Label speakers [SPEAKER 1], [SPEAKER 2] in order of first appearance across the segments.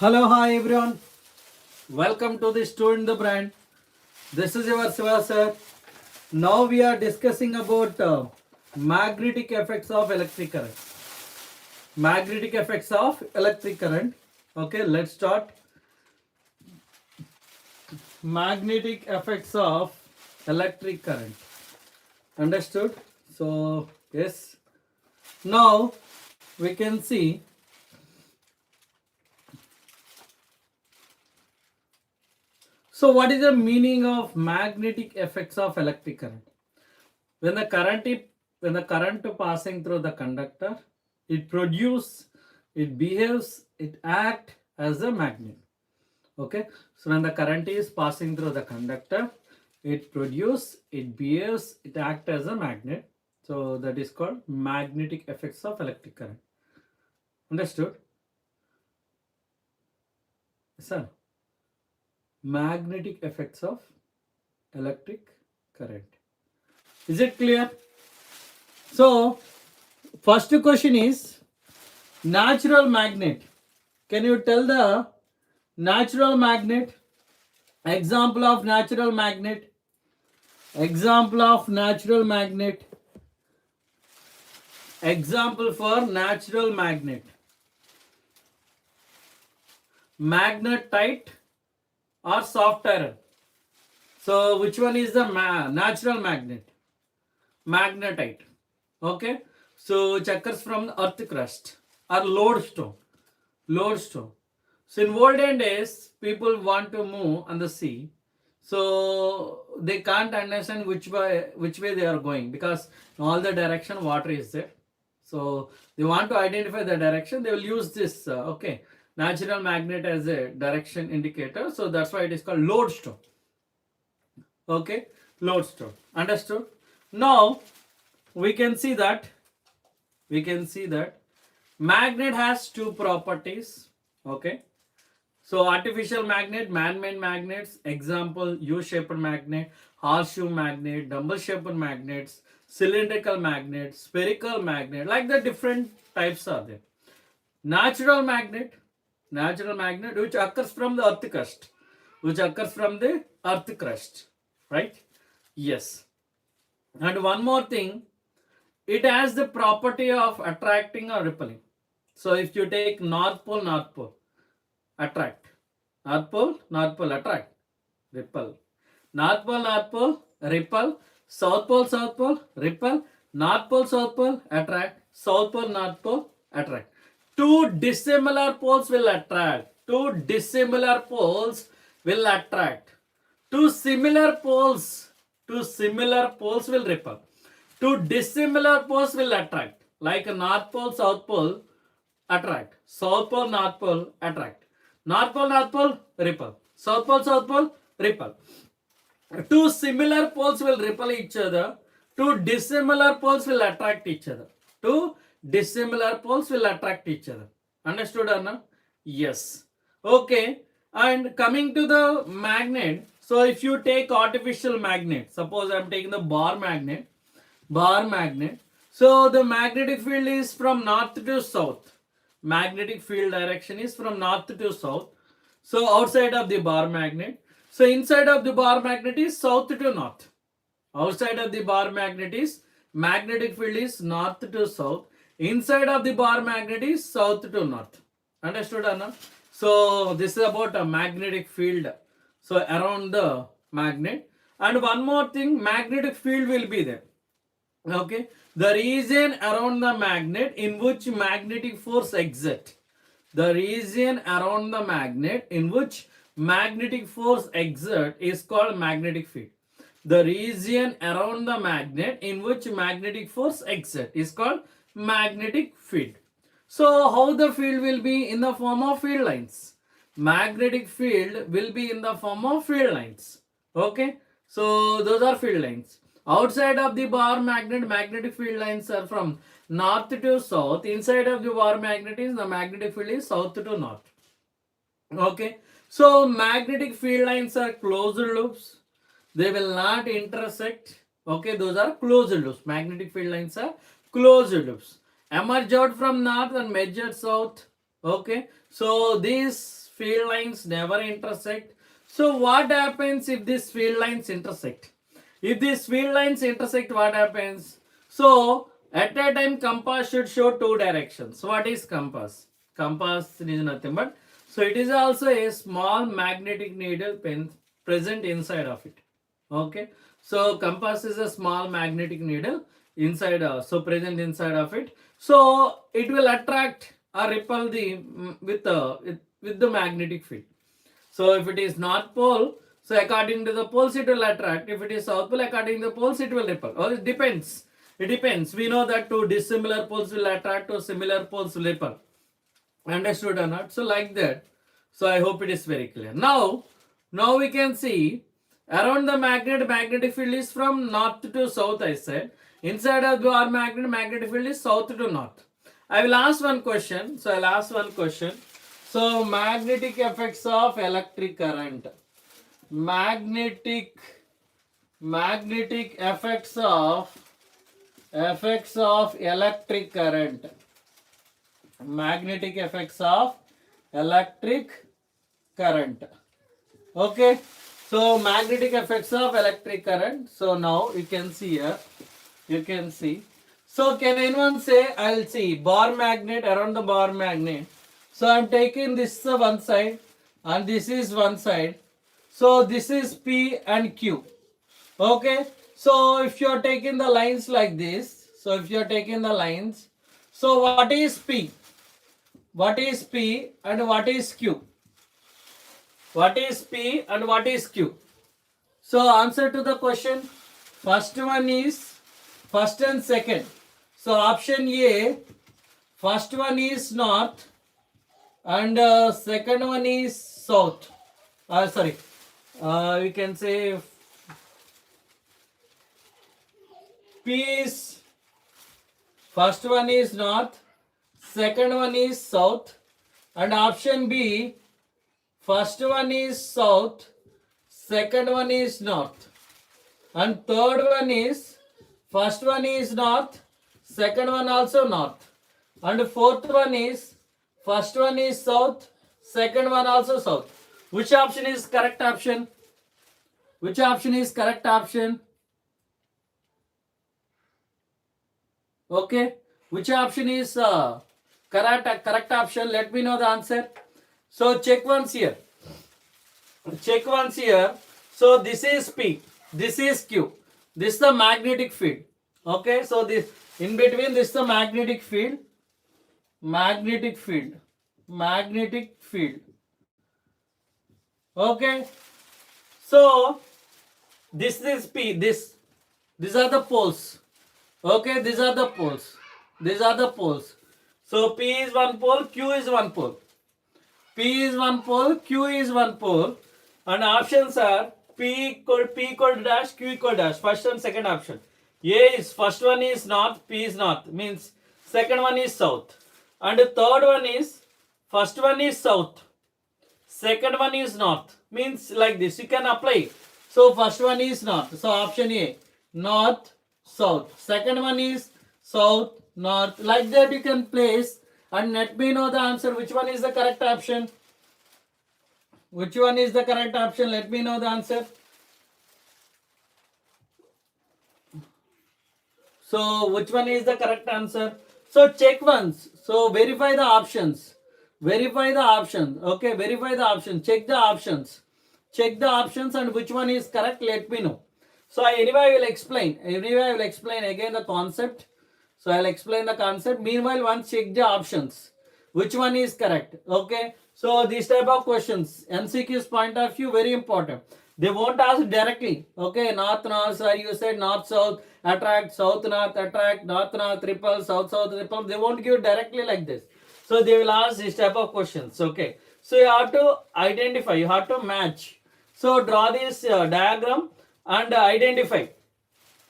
[SPEAKER 1] Hello, hi everyone. Welcome to the Student the Brand. This is your Siva sir. Now we are discussing about magnetic effects of electric current. Magnetic effects of electric current. Okay, let's start. Magnetic effects of electric current. Understood? So, yes. Now we can see. So, what is the meaning of magnetic effects of electric current? When the current passing through the conductor, it produce, it behaves, it act as a magnet. Okay, so when the current is passing through the conductor, it produce, it behaves, it act as a magnet. So that is called magnetic effects of electric current. Understood? Sir, magnetic effects of electric current. Is it clear? So first question is natural magnet. Can you tell the natural magnet? Example of natural magnet. Example of natural magnet. Example for natural magnet. Magnetite or soft iron. So which one is the natural magnet? Magnetite. Okay. So it occurs from the earth crust or lodestone. Lodestone. So in olden days, people want to move on the sea, so they can't understand which way they are going, because in all the direction water is there. So they want to identify the direction. They will use this natural magnet as a direction indicator. So that's why it is called lodestone. Okay, lodestone. Understood? Now we can see that magnet has two properties. Okay, so artificial magnet, man-made magnets, example U-shaped magnet, horseshoe magnet, dumbbell-shaped magnets, cylindrical magnet, spherical magnet, like the different types are there. Natural magnet which occurs from the earth crust, right? Yes. And one more thing, it has the property of attracting or repelling. So if you take North Pole, attract. North Pole, attract. Repel. North Pole, repel. South Pole, repel. North Pole, attract. South Pole, attract. Two dissimilar poles will attract. Two dissimilar poles will attract. Two similar poles will repel. Two dissimilar poles will attract. Like North Pole, South Pole, attract. South Pole, North Pole, attract. North Pole, repel. South Pole, repel. Two similar poles will repel each other. Two dissimilar poles will attract each other. Two dissimilar poles will attract each other. Understood, Anna? Yes. Okay. And coming to the magnet. So if you take artificial magnet, suppose I am taking the bar magnet. So the magnetic field is from north to south. Magnetic field direction is from north to south. So outside of the bar magnet. So inside of the bar magnet is south to north. Outside of the bar magnet is magnetic field is north to south. Inside of the bar magnet is south to north. Understood, Anna? So this is about a magnetic field. So around the magnet. And one more thing, magnetic field will be there. Okay, the region around the magnet in which magnetic force exert. The region around the magnet in which magnetic force exert is called magnetic field. The region around the magnet in which magnetic force exert is called magnetic field. So how the field will be? In the form of field lines. Magnetic field will be in the form of field lines. Okay, so those are field lines. Outside of the bar magnet, magnetic field lines are from north to south. Inside of the bar magnet is the magnetic field is south to north. Okay, so magnetic field lines are closed loops. They will not intersect. Okay, those are closed loops. Magnetic field lines are closed loops. Emerge out from north and merge at south. Okay, so these field lines never intersect. So what happens if these field lines intersect? If these field lines intersect, what happens? So at a time compass should show two directions. What is compass? Compass is nothing but, so it is also a small magnetic needle present inside of it. Okay, so compass is a small magnetic needle inside, so present inside of it. So it will attract or repel the with the magnetic field. So if it is north pole, so according to the poles it will attract. If it is south pole, according to the poles it will repel. Or it depends. It depends. We know that two dissimilar poles will attract, to similar poles will repel. Understood or not? So like that. So I hope it is very clear. Now we can see around the magnetic field is from north to south, I said. Inside of our magnetic field is south to north. I will ask one question. So I'll ask one question. So magnetic effects of electric current. Magnetic effects of electric current. Magnetic effects of electric current. Okay, so magnetic effects of electric current. So now you can see here, you can see. So can anyone say, I'll see bar magnet, around the bar magnet. So I'm taking this one side and this is one side. So this is P and Q. Okay, so if you are taking the lines like this, so if you are taking the lines, so what is P? What is P and what is Q? What is P and what is Q? So answer to the question. First one is first and second. So option A, first one is north and second one is south. We can say P is, first one is north, second one is south, and option B, first one is south, second one is north, and third one is, first one is north, second one also north, and fourth one is, first one is south, second one also south. Which option is correct option? Which option is correct option? Okay, which option is correct option? Let me know the answer. So check once here. Check once here. So this is P, this is Q, this is the magnetic field. Okay, so this in between, this is the magnetic field. Magnetic field. Okay, so this is P. These are the poles. Okay, these are the poles. These are the poles. So P is one pole, Q is one pole. P is one pole, Q is one pole, and options are P equal to dash, Q equal to dash. First and second option. A is, first one is north, P is north, means second one is south, and the third one is, first one is south, second one is north, means like this. You can apply. So first one is north. So option A, north, south. Second one is south, north. Like that you can place and let me know the answer. Which one is the correct option? Which one is the correct option? Let me know the answer. So which one is the correct answer? So check once. So verify the options. Verify the options. Okay, verify the options. Check the options. Check the options and which one is correct, let me know. So anyway I will explain. Again the concept. So I will explain the concept. Meanwhile, once check the options. Which one is correct? Okay. So this type of questions, MCQ's point of view, very important. They won't ask directly. Okay, north, so you said north, south, attract, south, north, attract, north, repel, south, repel. They won't give directly like this. So they will ask this type of questions. Okay. So you have to identify, you have to match. So draw this diagram and identify.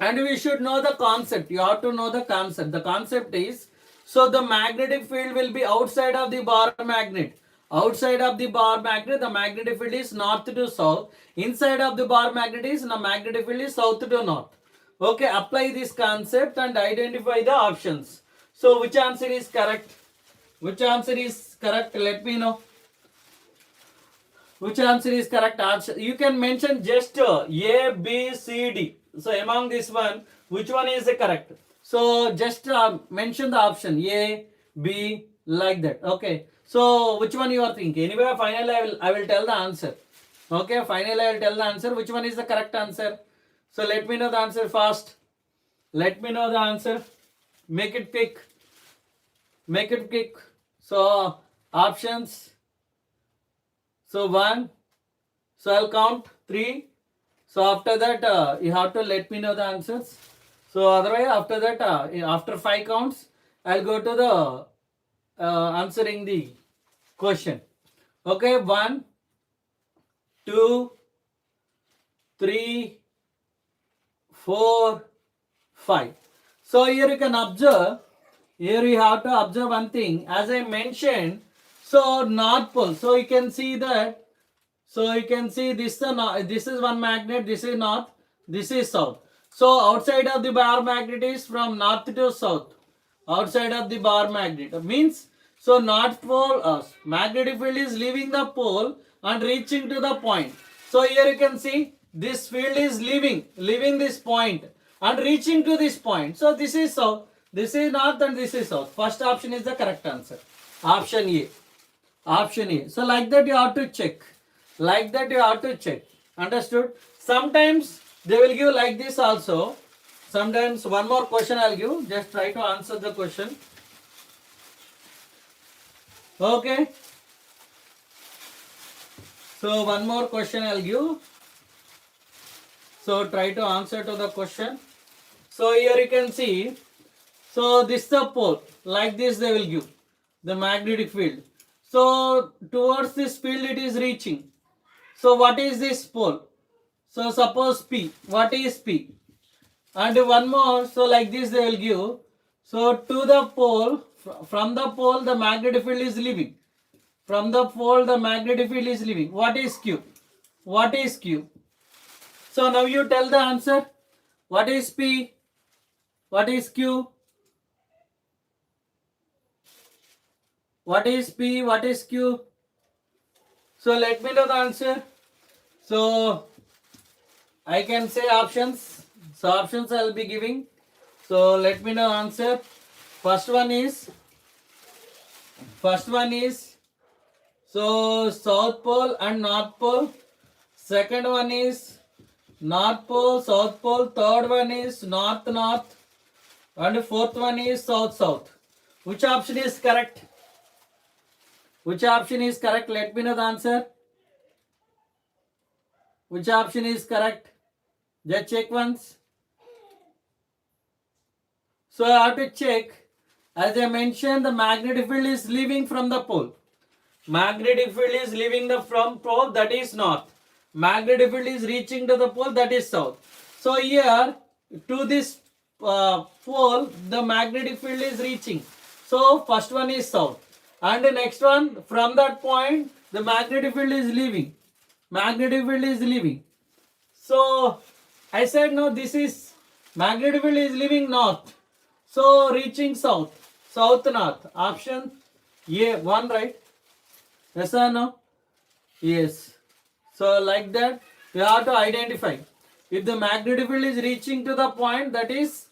[SPEAKER 1] And we should know the concept. You have to know the concept. The concept is, so the magnetic field will be outside of the bar magnet. Outside of the bar magnet, the magnetic field is north to south. Inside of the bar magnet is, the magnetic field is south to north. Okay, apply this concept and identify the options. So which answer is correct? Which answer is correct? Let me know. Which answer is correct answer? You can mention just A, B, C, D. So among this one, which one is the correct? So just mention the option A, B, like that. Okay. So which one you are thinking? Anyway, finally I will tell the answer. Okay. Finally I will tell the answer. Which one is the correct answer? So let me know the answer fast. Let me know the answer. Make it quick. Make it quick. So options. So 1. So I'll count 3. So after that, you have to let me know the answers. So otherwise, after that, after 5 counts, I'll go to the answering the question. Okay, 1, 2, 3, 4, 5. So here you can observe. Here you have to observe one thing. As I mentioned, so North Pole. So you can see that. So you can see this is one magnet, this is north, this is south. So outside of the bar magnet is from north to south. Outside of the bar magnet means, so North Pole magnetic field is leaving the pole and reaching to the point. So here you can see this field is leaving this point and reaching to this point. So this is south, this is north, and this is south. First option is the correct answer. Option A. Option A. So like that you have to check. Like that you have to check. Understood? Sometimes they will give like this also. Sometimes one more question I'll give. Just try to answer the question. Okay. So one more question I'll give. So try to answer to the question. So here you can see. So this is the pole. Like this they will give. The magnetic field. So towards this field it is reaching. So what is this pole? So suppose P. What is P? And one more. So like this they will give. So to the pole, from the pole the magnetic field is leaving. From the pole the magnetic field is leaving. What is Q? What is Q? So now you tell the answer. What is P? What is Q? What is P? What is Q? So let me know the answer. So I can say options. So options I will be giving. So let me know answer. First one is so South Pole and North Pole. Second one is North Pole, South Pole. Third one is North North. And fourth one is South South. Which option is correct? Which option is correct? Let me know the answer. Which option is correct? Just check once. So I have to check. As I mentioned, the magnetic field is leaving from the pole. Magnetic field is leaving the from pole, that is north. Magnetic field is reaching to the pole, that is south. So here to this pole, the magnetic field is reaching. So first one is south. And the next one, from that point, the magnetic field is leaving. Magnetic field is leaving. So I said no, this is magnetic field is leaving north. So reaching south. South north. Option A, 1, right? Yes or no? Yes. So like that, you have to identify. If the magnetic field is reaching to the point, that is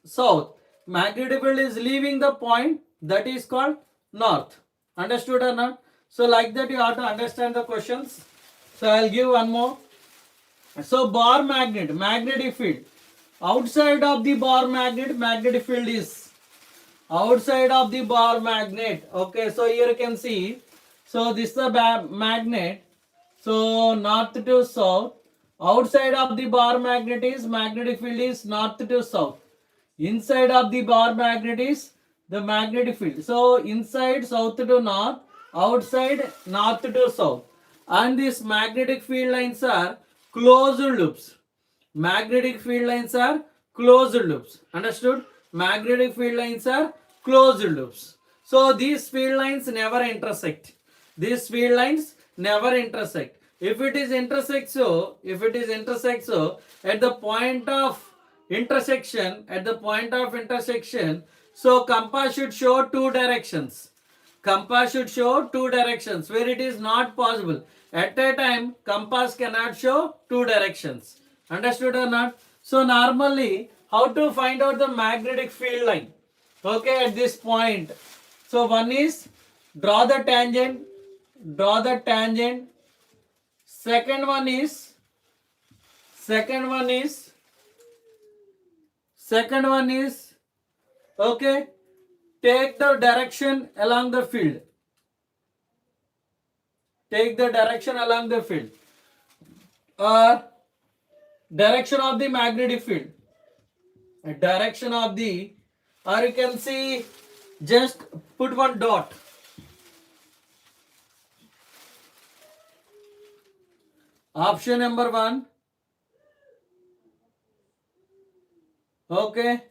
[SPEAKER 1] south. Magnetic field is leaving the point, that is called north. Understood or not? So like that you have to understand the questions. So I'll give one more. So bar magnet, magnetic field. Outside of the bar magnet, magnetic field is outside of the bar magnet. Okay, so here you can see. So this is the magnet. So north to south. Outside of the bar magnet is magnetic field is north to south. Inside of the bar magnet is the magnetic field. So inside south to north, outside north to south. And these magnetic field lines are closed loops. Magnetic field lines are closed loops. Understood? Magnetic field lines are closed loops. So these field lines never intersect. These field lines never intersect. If it is intersect so, at the point of intersection, so compass should show two directions. compass should show two directions where it is not possible. At a time, compass cannot show two directions. Understood or not? So normally, how to find out the magnetic field line? Okay, at this point. So one is draw the tangent, draw the tangent. Second one is okay, take the direction along the field. Take the direction along the field. Or direction of the magnetic field. Direction of the, or you can see, just put one dot. Option number 1. Okay.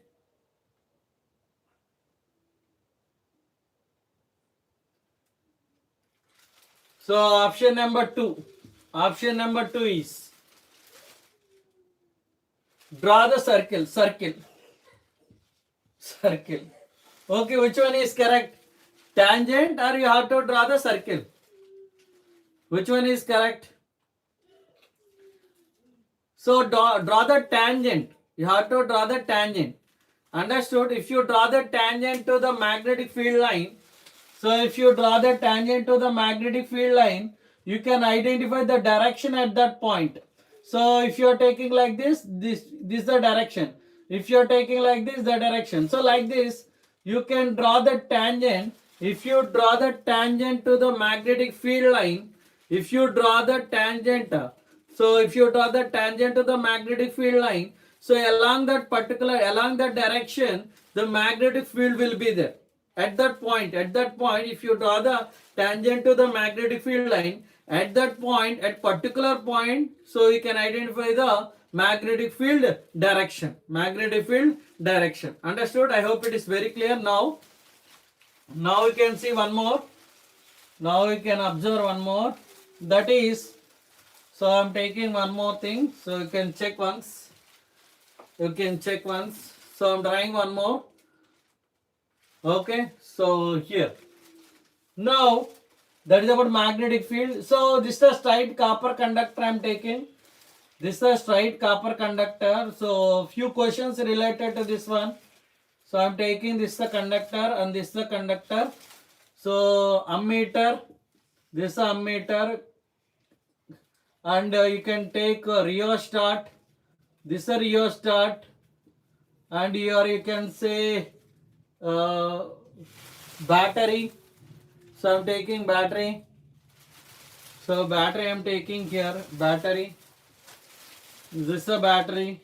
[SPEAKER 1] So option number 2. Option number 2 is draw the circle. Okay, which one is correct? Tangent, or you have to draw the circle? Which one is correct? So draw the tangent. You have to draw the tangent. Understood? If you draw the tangent to the magnetic field line, so if you draw the tangent to the magnetic field line, you can identify the direction at that point. So if you are taking like this is the direction. If you are taking like this, the direction. So like this, you can draw the tangent. If you draw the tangent to the magnetic field line, if you draw the tangent, so if you draw the tangent to the magnetic field line, so along that direction, the magnetic field will be there. At that point, if you draw the tangent to the magnetic field line, at that point, at particular point, so you can identify the magnetic field direction. Understood? I hope it is very clear now. Now you can see one more. Now you can observe one more. That is, so I am taking one more thing. So you can check once. So I am drawing one more. Okay. So here. Now that is about magnetic field. So this is a straight copper conductor I am taking. This is a straight copper conductor. So few questions related to this one. So I am taking this is the conductor and this is the conductor. So ammeter, this is ammeter, and you can take a rheostat. This is a rheostat, and here you can say battery. So I am taking battery. So battery I am taking here, battery. This is a battery.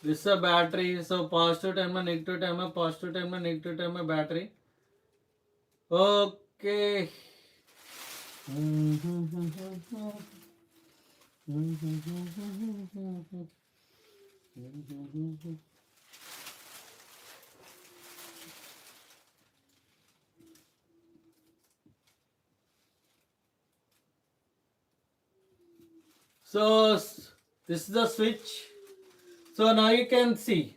[SPEAKER 1] This is a battery. So positive terminal, negative terminal, positive terminal, negative terminal battery. Okay. So this is the switch. So now you can see.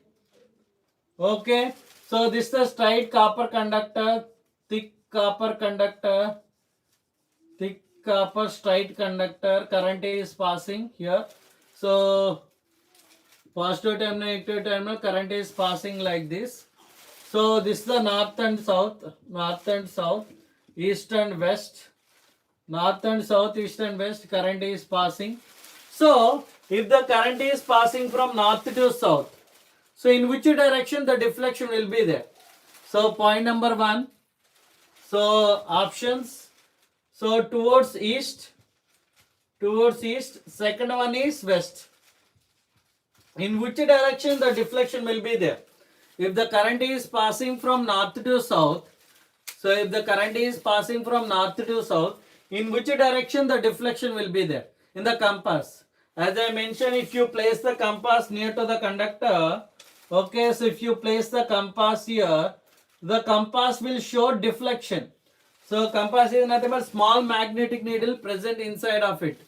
[SPEAKER 1] Okay. So this is the straight copper conductor, thick copper conductor, thick copper straight conductor. Current is passing here. So positive terminal, negative terminal, current is passing like this. So this is the north and south, east and west. North and south, east and west, current is passing. So if the current is passing from north to south, so in which direction the deflection will be there? So point number 1. So options. So towards east. Second one is west. In which direction the deflection will be there? If the current is passing from north to south, so if the current is passing from north to south, in which direction the deflection will be there? In the compass. As I mentioned, if you place the compass near to the conductor, okay, so if you place the compass here, the compass will show deflection. So compass is nothing but small magnetic needle present inside of it.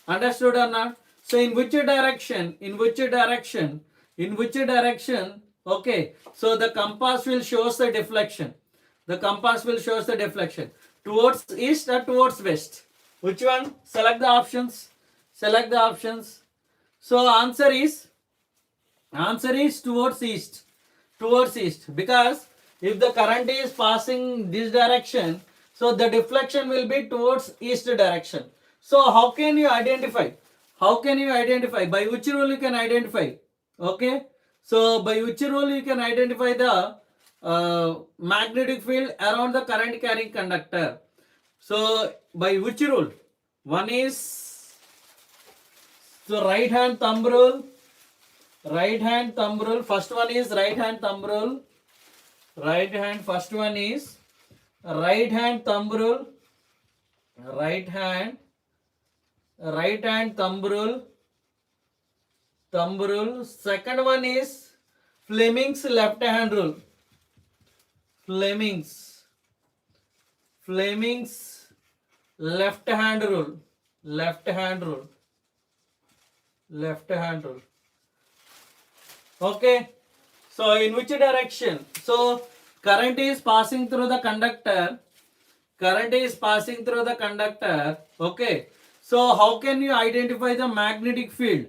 [SPEAKER 1] Understood or not? So in which direction? Okay, so the compass will show the deflection. The compass will show us the deflection. Towards east or towards west? Which one? Select the options. Select the options. So answer is towards east. Towards east. Because if the current is passing this direction, so the deflection will be towards east direction. So how can you identify? How can you identify? By which rule you can identify? Okay. So by which rule you can identify the magnetic field around the current carrying conductor? So by which rule? One is the right hand thumb rule. Right hand thumb rule. First one is right hand thumb rule. Right hand. First one is right hand thumb rule. Right hand thumb rule. Thumb rule. Second one is Fleming's left hand rule. Fleming's left hand rule. Left hand rule. Left hand rule. Okay. So in which direction? So current is passing through the conductor. Current is passing through the conductor. Okay. So how can you identify the magnetic field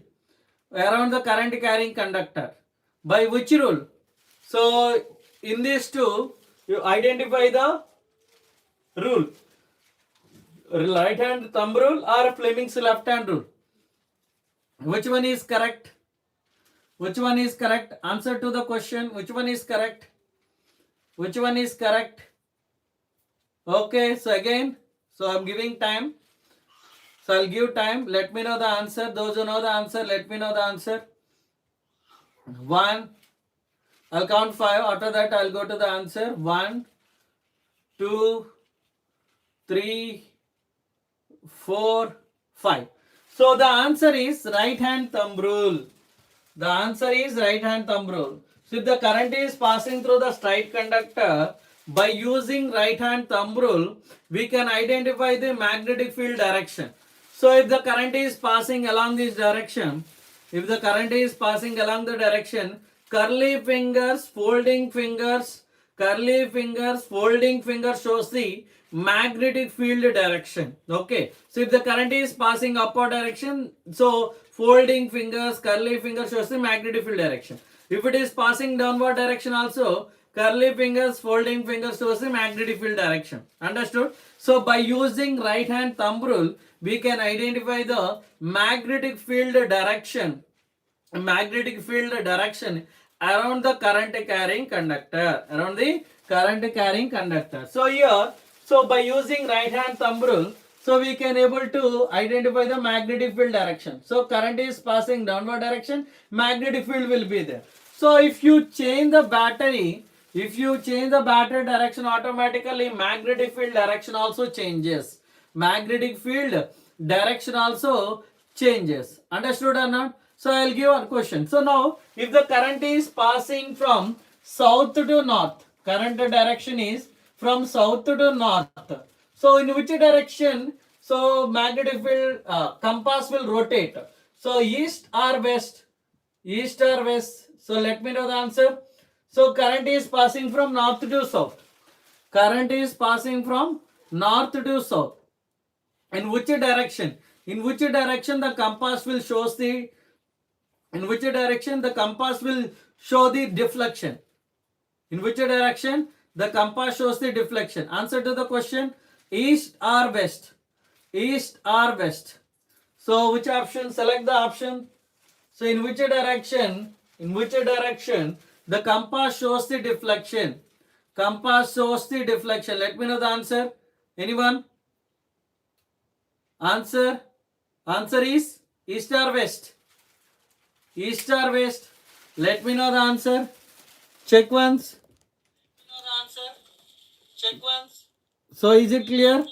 [SPEAKER 1] around the current carrying conductor? By which rule? So in these two, you identify the rule. Right hand thumb rule or Fleming's left hand rule. Which one is correct? Which one is correct? Answer to the question. Which one is correct? Which one is correct? Okay, so again, so I'm giving time. So I'll give time. Let me know the answer. Those who know the answer, let me know the answer. 1. I'll count 5. After that, I'll go to the answer. 1, 2, 3, 4, 5. So the answer is right hand thumb rule. The answer is right hand thumb rule. So if the current is passing through the straight conductor, by using right hand thumb rule, we can identify the magnetic field direction. So if the current is passing along this direction, if the current is passing along the direction, curly fingers, folding fingers, folding fingers shows the magnetic field direction. Okay. So if the current is passing upward direction, so folding fingers, curly fingers shows the magnetic field direction. If it is passing downward direction also, curly fingers, folding fingers shows the magnetic field direction. Understood? So by using right hand thumb rule, we can identify the magnetic field direction. Magnetic field direction around the current carrying conductor. Around the current carrying conductor. So here, so by using right hand thumb rule, so we can able to identify the magnetic field direction. So current is passing downward direction, magnetic field will be there. So if you change the battery, direction, automatically magnetic field direction also changes. Magnetic field direction also changes. Understood or not? So I'll give one question. So now if the current is passing from south to north, current direction is from south to north. So in which direction? So magnetic field compass will rotate. So east or west? East or west? So let me know the answer. So current is passing from north to south. Current is passing from north to south. In which direction? In which direction the compass will show the? In which direction the compass will show the deflection? In which direction the compass shows the deflection? Answer to the question: east or west? East or west? So which option? Select the option. So in which direction? In which direction the compass shows the deflection? Compass shows the deflection. Let me know the answer. Anyone? Answer. Answer is east or west? East or west? Let me know the answer. Check once. Check once. So is it clear?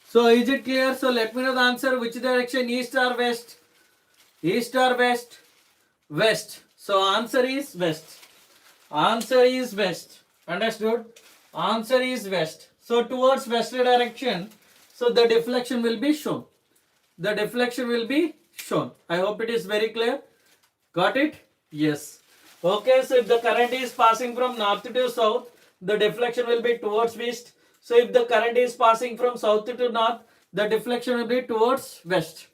[SPEAKER 1] So is it clear? So let me know the answer. Which direction? East or west? East or west? West. So answer is west. Answer is west. Understood? Answer is west. So towards west direction, so the deflection will be shown. The deflection will be shown. I hope it is very clear. Got it? Yes. Okay, so if the current is passing from north to south, the deflection will be towards west. So if the current is passing from south to north, the deflection will be towards west.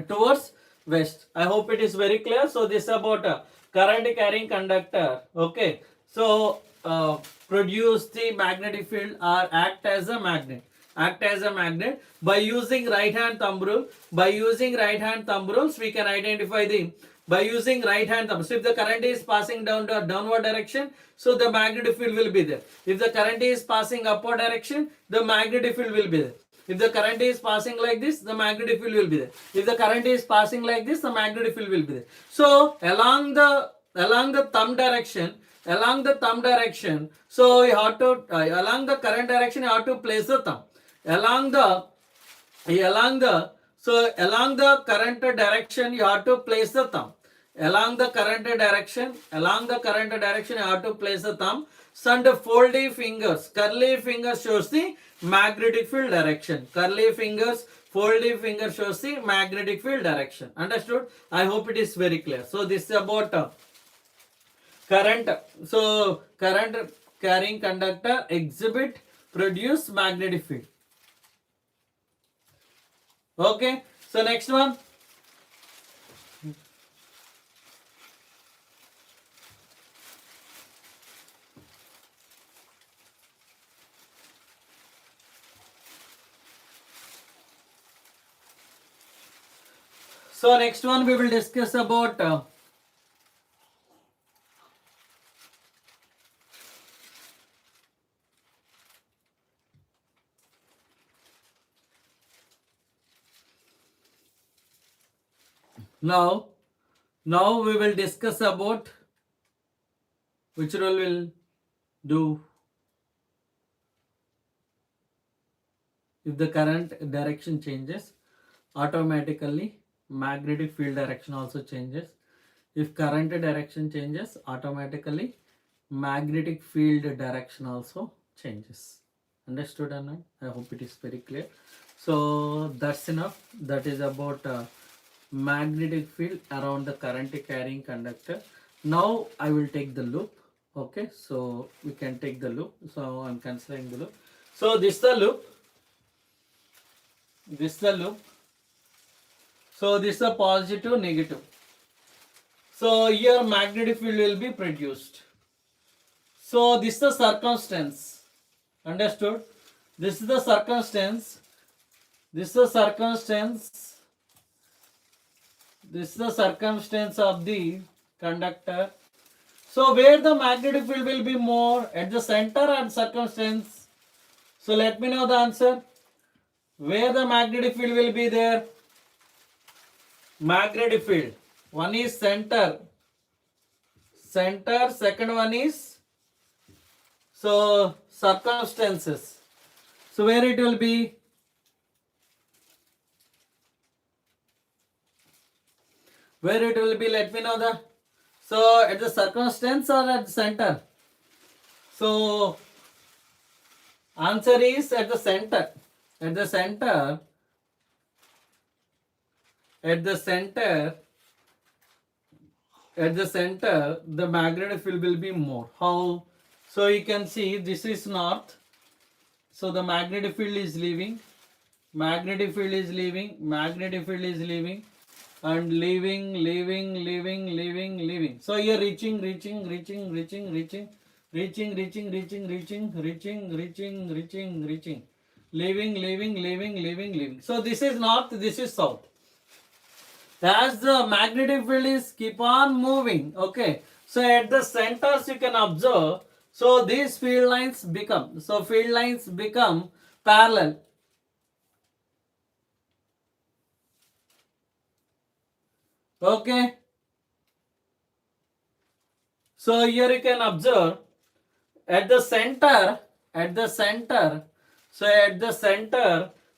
[SPEAKER 1] Towards west. I hope it is very clear. So this is about a current carrying conductor. Okay, so produce the magnetic field or act as a magnet. Act as a magnet by using right hand thumb rule. By using right hand thumb rules, we can identify the, by using right hand thumb. So if the current is passing down the downward direction, so the magnetic field will be there. If the current is passing upward direction, the magnetic field will be there. If the current is passing like this, the magnetic field will be there. If the current is passing like this, the magnetic field will be there. So along the thumb direction, so you have to along the current direction, you have to place the thumb. Along the current direction, you have to place the thumb. Along the current direction, you have to place the thumb. And foldy fingers, curly fingers shows the magnetic field direction. Curly fingers, foldy finger shows the magnetic field direction. Understood? I hope it is very clear. So this is about current. So current carrying conductor exhibit produce magnetic field. Okay. So next one. So next one we will discuss about now we will discuss about which rule will do if the current direction changes, automatically magnetic field direction also changes. If current direction changes, automatically magnetic field direction also changes. Understood or not? I hope it is very clear. So that's enough. That is about magnetic field around the current carrying conductor. Now I will take the loop. Okay, so we can take the loop. So I'm considering the loop. So this is the loop. So this is a positive, negative. So here magnetic field will be produced. So this is the circumstance. Understood? This is the circumstance. This is the circumstance of the conductor. So where the magnetic field will be more, at the center and circumstance? So let me know the answer. Where the magnetic field will be there? Magnetic field. One is center. Second one is so circumstances. So where it will be? Where it will be? Let me know the. So at the circumstance or at the center? So answer is at the center. At the center, the magnetic field will be more. How? So you can see this is north. So the magnetic field is leaving. Magnetic field is leaving. And leaving. So you're reaching. Leaving. So this is north, this is south. As the magnetic field is keep on moving, okay. So at the centers you can observe, so these field lines become parallel. Okay. So here you can observe at the center,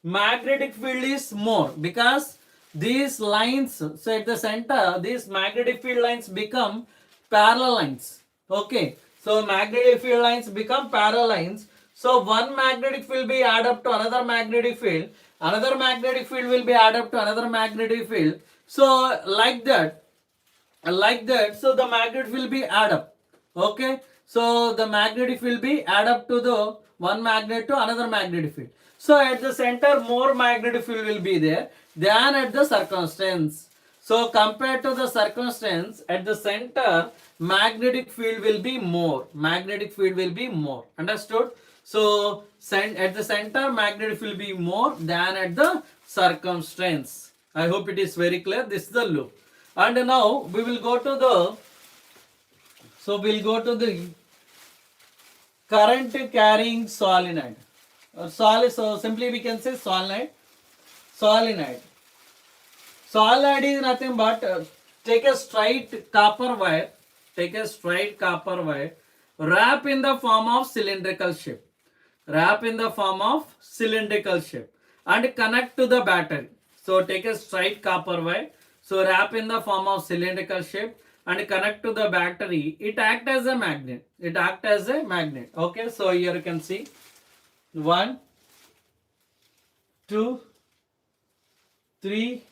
[SPEAKER 1] magnetic field is more because these lines, so at the center, these magnetic field lines become parallel lines. Okay, so magnetic field lines become parallel lines. So one magnetic field will be added up to another magnetic field. Another magnetic field will be added up to another magnetic field. So like that, like that. So the magnet will be add up. Okay, so the magnetic field will be add up to the one magnet to another magnetic field. So at the center more magnetic field will be there than at the circumstance. So compared to the circumstance, at the center magnetic field will be more. Magnetic field will be more. Understood? So at the center magnetic field will be more than at the circumstance. I hope it is very clear. This is the loop. And now we will go to the current carrying solenoid. So simply we can say solenoid. Solenoid. Solenoid is nothing but take a straight copper wire. Take a straight copper wire. Wrap in the form of cylindrical shape. Wrap in the form of cylindrical shape. And connect to the battery. So take a straight copper wire. So wrap in the form of cylindrical shape and connect to the battery. It acts as a magnet. It acts as a magnet. Okay, so here you can see 1, 2, 3,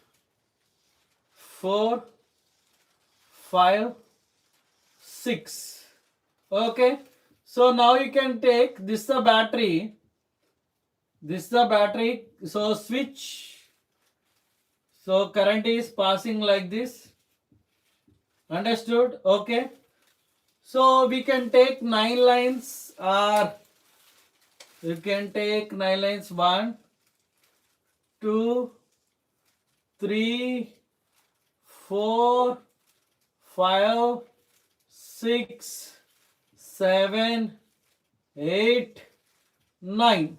[SPEAKER 1] 4, 5, 6. Okay, so now you can take this the battery. This the battery. So switch. So current is passing like this. Understood? Okay. So we can take 9 lines, or you can take 9 lines. 1, 2, 3, 4, 5, 6, 7, 8, 9.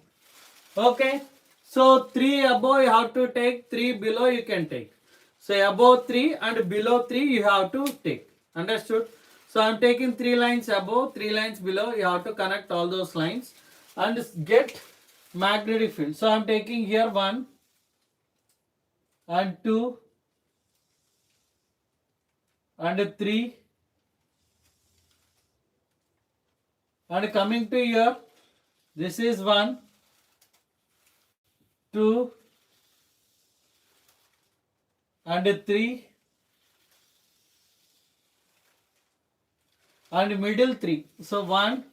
[SPEAKER 1] Okay. So 3 above you have to take, 3 below you can take. So above 3 and below 3 you have to take. Understood? So I am taking 3 lines above, 3 lines below. You have to connect all those lines and get magnetic field. So I am taking here 1 and 2 and 3 and coming to here. This is 1, 2 and 3 and middle 3. So 1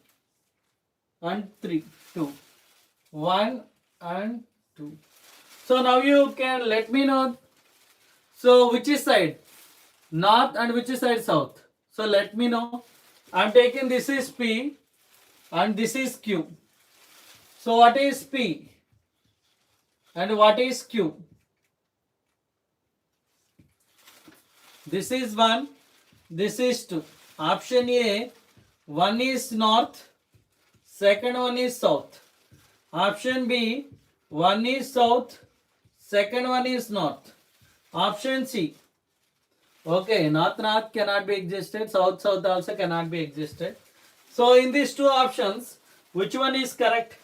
[SPEAKER 1] and 3, 2, 1 and 2. So now you can let me know. So which is side north and which is side south? So let me know. I am taking this is P and this is Q. So what is P and what is Q? This is 1, this is 2. Option A, 1 is north, second one is south. Option B, 1 is south, second one is north. Option C. Okay, north cannot be existed, south also cannot be existed. So in these two options, which one is correct?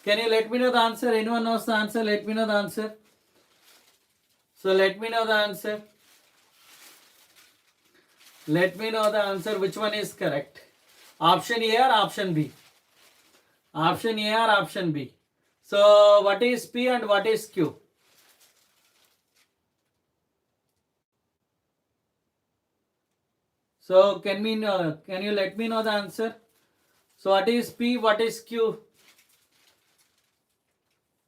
[SPEAKER 1] Can you let me know the answer? Anyone knows the answer? Let me know the answer. So let me know the answer. Let me know the answer. Which one is correct? Option A or option B? Option A or option B? So what is P and what is Q? So can you let me know the answer? So what is P, what is Q?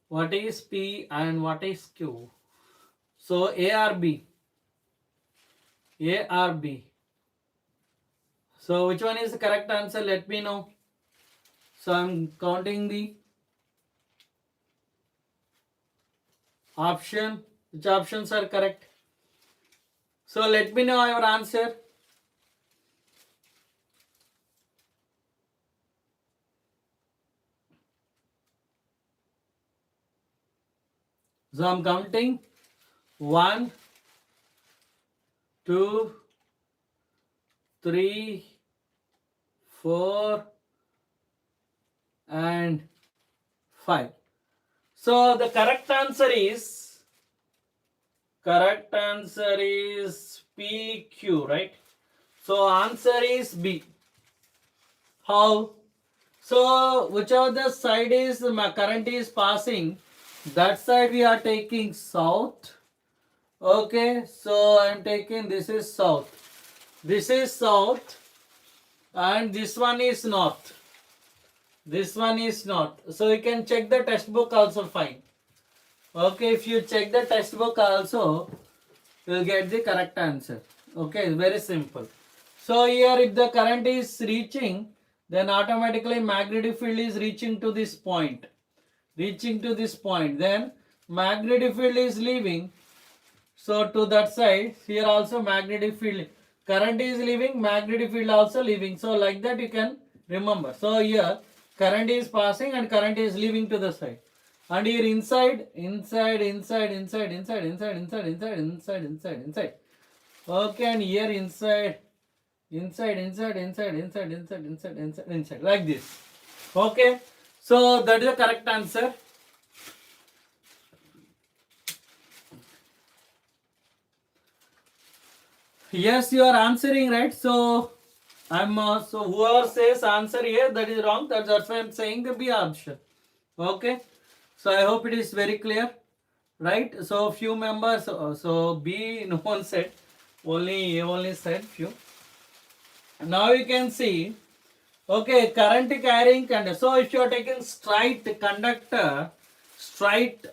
[SPEAKER 1] What is P and what is Q? So A or B? A or B? So which one is the correct answer? Let me know. So I'm counting the option. Which options are correct? So let me know your answer. So I'm counting 1, 2, 3, 4 and 5. So the correct answer is PQ, right? So answer is B. How? So whichever the side is the current is passing, that side we are taking south. Okay, so I am taking this is south. This is south and this one is north. This one is north. So you can check the textbook also fine. Okay, if you check the textbook also, you will get the correct answer. Okay, very simple. So here if the current is reaching, then automatically magnetic field is reaching to this point. Reaching to this point. Then magnetic field is leaving. So to that side, here also magnetic field. Current is leaving, magnetic field also leaving. So like that you can remember. So here current is passing and current is leaving to the side. And here inside. Okay, and here inside. Like this. Okay. So that is the correct answer. Yes, you are answering right. So I'm so whoever says answer here, that is wrong. That's why I'm saying the B option. Okay. So I hope it is very clear, right? So few members. So B no one said. Only A only said few. Now you can see. Okay, current carrying conductor. So if you are taking straight conductor, straight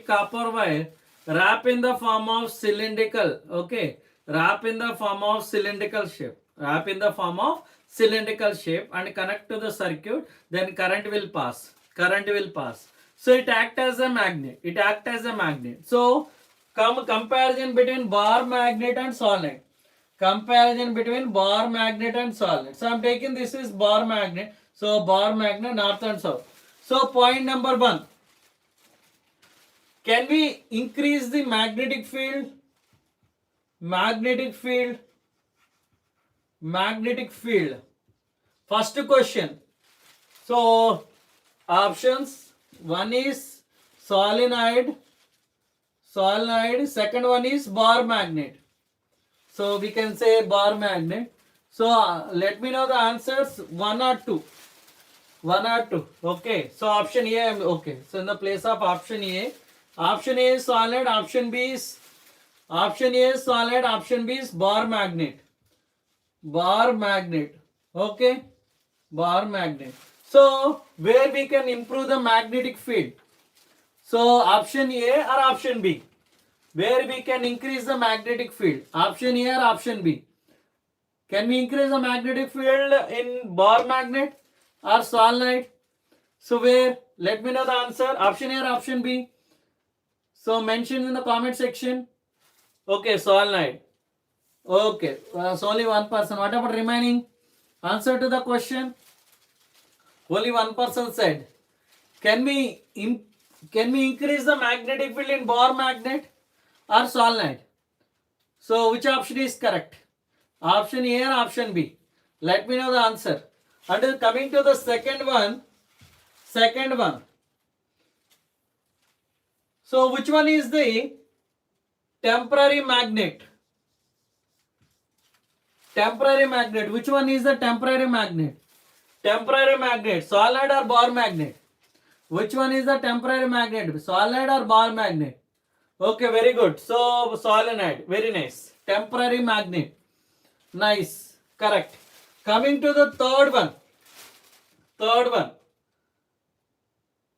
[SPEAKER 1] copper wire, wrap in the form of cylindrical. Okay, wrap in the form of cylindrical shape. Wrap in the form of cylindrical shape and connect to the circuit. Then current will pass. Current will pass. So it acts as a magnet. It acts as a magnet. So comparison between bar magnet and solenoid. Comparison between bar magnet and solenoid. So I'm taking this is bar magnet. So bar magnet north and south. So point number 1. Can we increase the magnetic field? Magnetic field. Magnetic field. First question. So options. One is solenoid. Solenoid. Second one is bar magnet. So we can say bar magnet. So let me know the answers. 1 or 2. 1 or 2. Okay. So option A. Okay. So in the place of option A. Option A is solenoid. Option B is solenoid. Option B is bar magnet. Bar magnet. Okay. Bar magnet. So where we can improve the magnetic field? So option A or option B? Where we can increase the magnetic field? Option A or option B? Can we increase the magnetic field in bar magnet or solenoid? So where? Let me know the answer. Option A or option B? So mention in the comment section. Okay, solenoid. Okay, so only one person. What about remaining? Answer to the question. Only one person said. Can we increase the magnetic field in bar magnet or solenoid? So which option is correct? Option A or option B? Let me know the answer. And coming to the second one. So which one is the temporary magnet? Temporary magnet. Which one is the temporary magnet? Temporary magnet. Solenoid or bar magnet? Which one is the temporary magnet? Solenoid or bar magnet? Okay, very good. So solenoid. Very nice. Temporary magnet. Nice. Correct. Coming to the third one.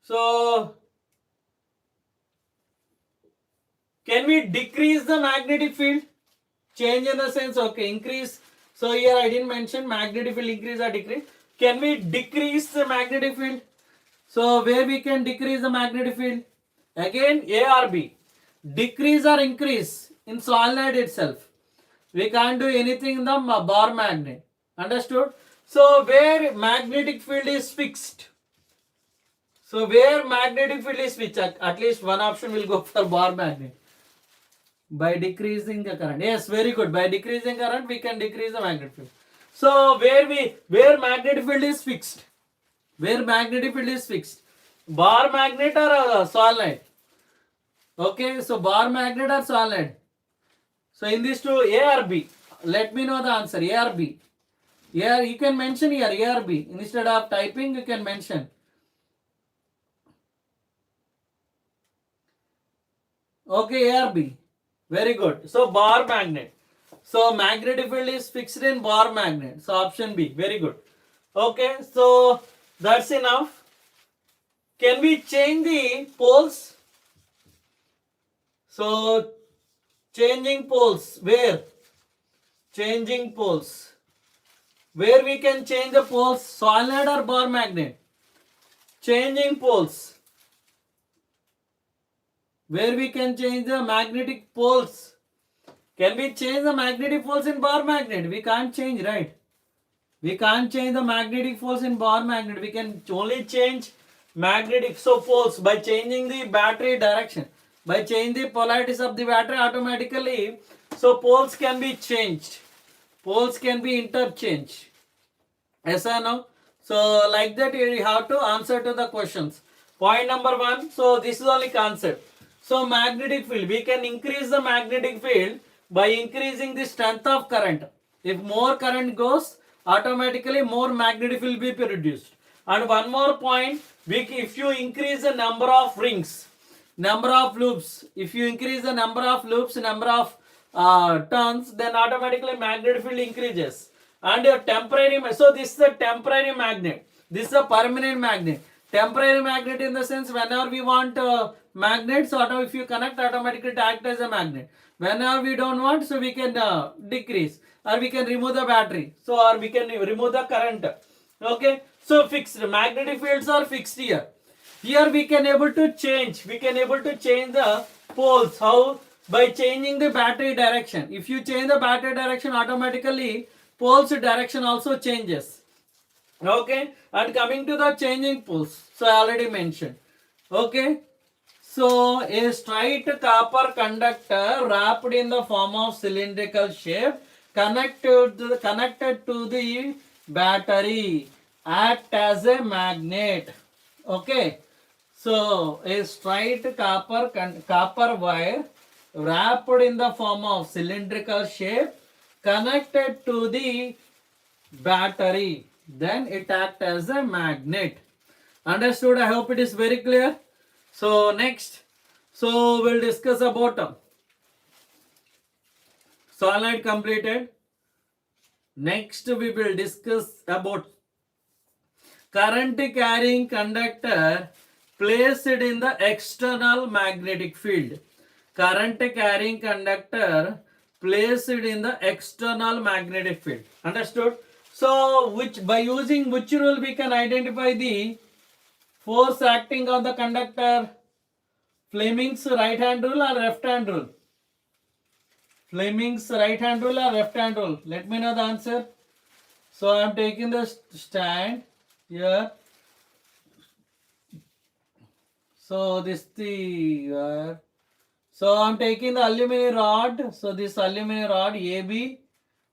[SPEAKER 1] So can we decrease the magnetic field? Change in the sense, okay, increase. So here I didn't mention magnetic field increase or decrease. Can we decrease the magnetic field? So where we can decrease the magnetic field? Again, A or B? Decrease or increase in solenoid itself. We can't do anything in the bar magnet. Understood? So where magnetic field is fixed? So where magnetic field is fixed? At least one option will go for bar magnet. By decreasing the current. Yes, very good. By decreasing current, we can decrease the magnetic field. So where magnetic field is fixed? Where magnetic field is fixed? Bar magnet or solenoid? Okay, so bar magnet or solenoid? So in these two, A or B? Let me know the answer. A or B? Here you can mention here A or B. Instead of typing, you can mention. Okay, A or B? Very good. So bar magnet. So magnetic field is fixed in bar magnet. So option B. Very good. Okay, so that's enough. Can we change the poles? So changing poles. Where? Changing poles. Where we can change the poles? Solenoid or bar magnet? Changing poles. Where we can change the magnetic poles? Can we change the magnetic poles in bar magnet? We can't change, right? We can't change the magnetic force in bar magnet. We can only change magnetic poles by changing the battery direction. By changing the polarities of the battery automatically. So poles can be changed. Poles can be interchanged. Yes or no? So like that you have to answer to the questions. Point number 1. So this is only concept. So magnetic field. We can increase the magnetic field by increasing the strength of current. If more current goes, automatically more magnetic field will be produced. And one more point, if you increase the number of rings, number of loops, if you increase the number of loops, number of turns, then automatically magnetic field increases. And your temporary, so this is a temporary magnet, this is a permanent magnet. Temporary magnet in the sense whenever we want magnets, if you connect, automatically it acts as a magnet. Whenever we don't want, so we can decrease, or we can remove the battery, so or we can remove the current. Okay, so fixed magnetic fields are fixed here. Here we can able to change, the poles. How? By changing the battery direction. If you change the battery direction, automatically poles direction also changes. Okay, and coming to the changing poles, so I already mentioned. Okay, so a straight copper conductor wrapped in the form of cylindrical shape connected to the battery act as a magnet. Okay, so a straight copper wire wrapped in the form of cylindrical shape connected to the battery, then it acts as a magnet. Understood? I hope it is very clear. So next, so we'll discuss about solenoid completed. Next we will discuss about current carrying conductor placed in the external magnetic field. Current carrying conductor placed in the external magnetic field. Understood? So by using which rule we can identify the force acting on the conductor? Fleming's right hand rule or left hand rule? Fleming's right hand rule or left hand rule? Let me know the answer. So I am taking the stand here. So this the so I am taking the aluminum rod. So this aluminum rod AB.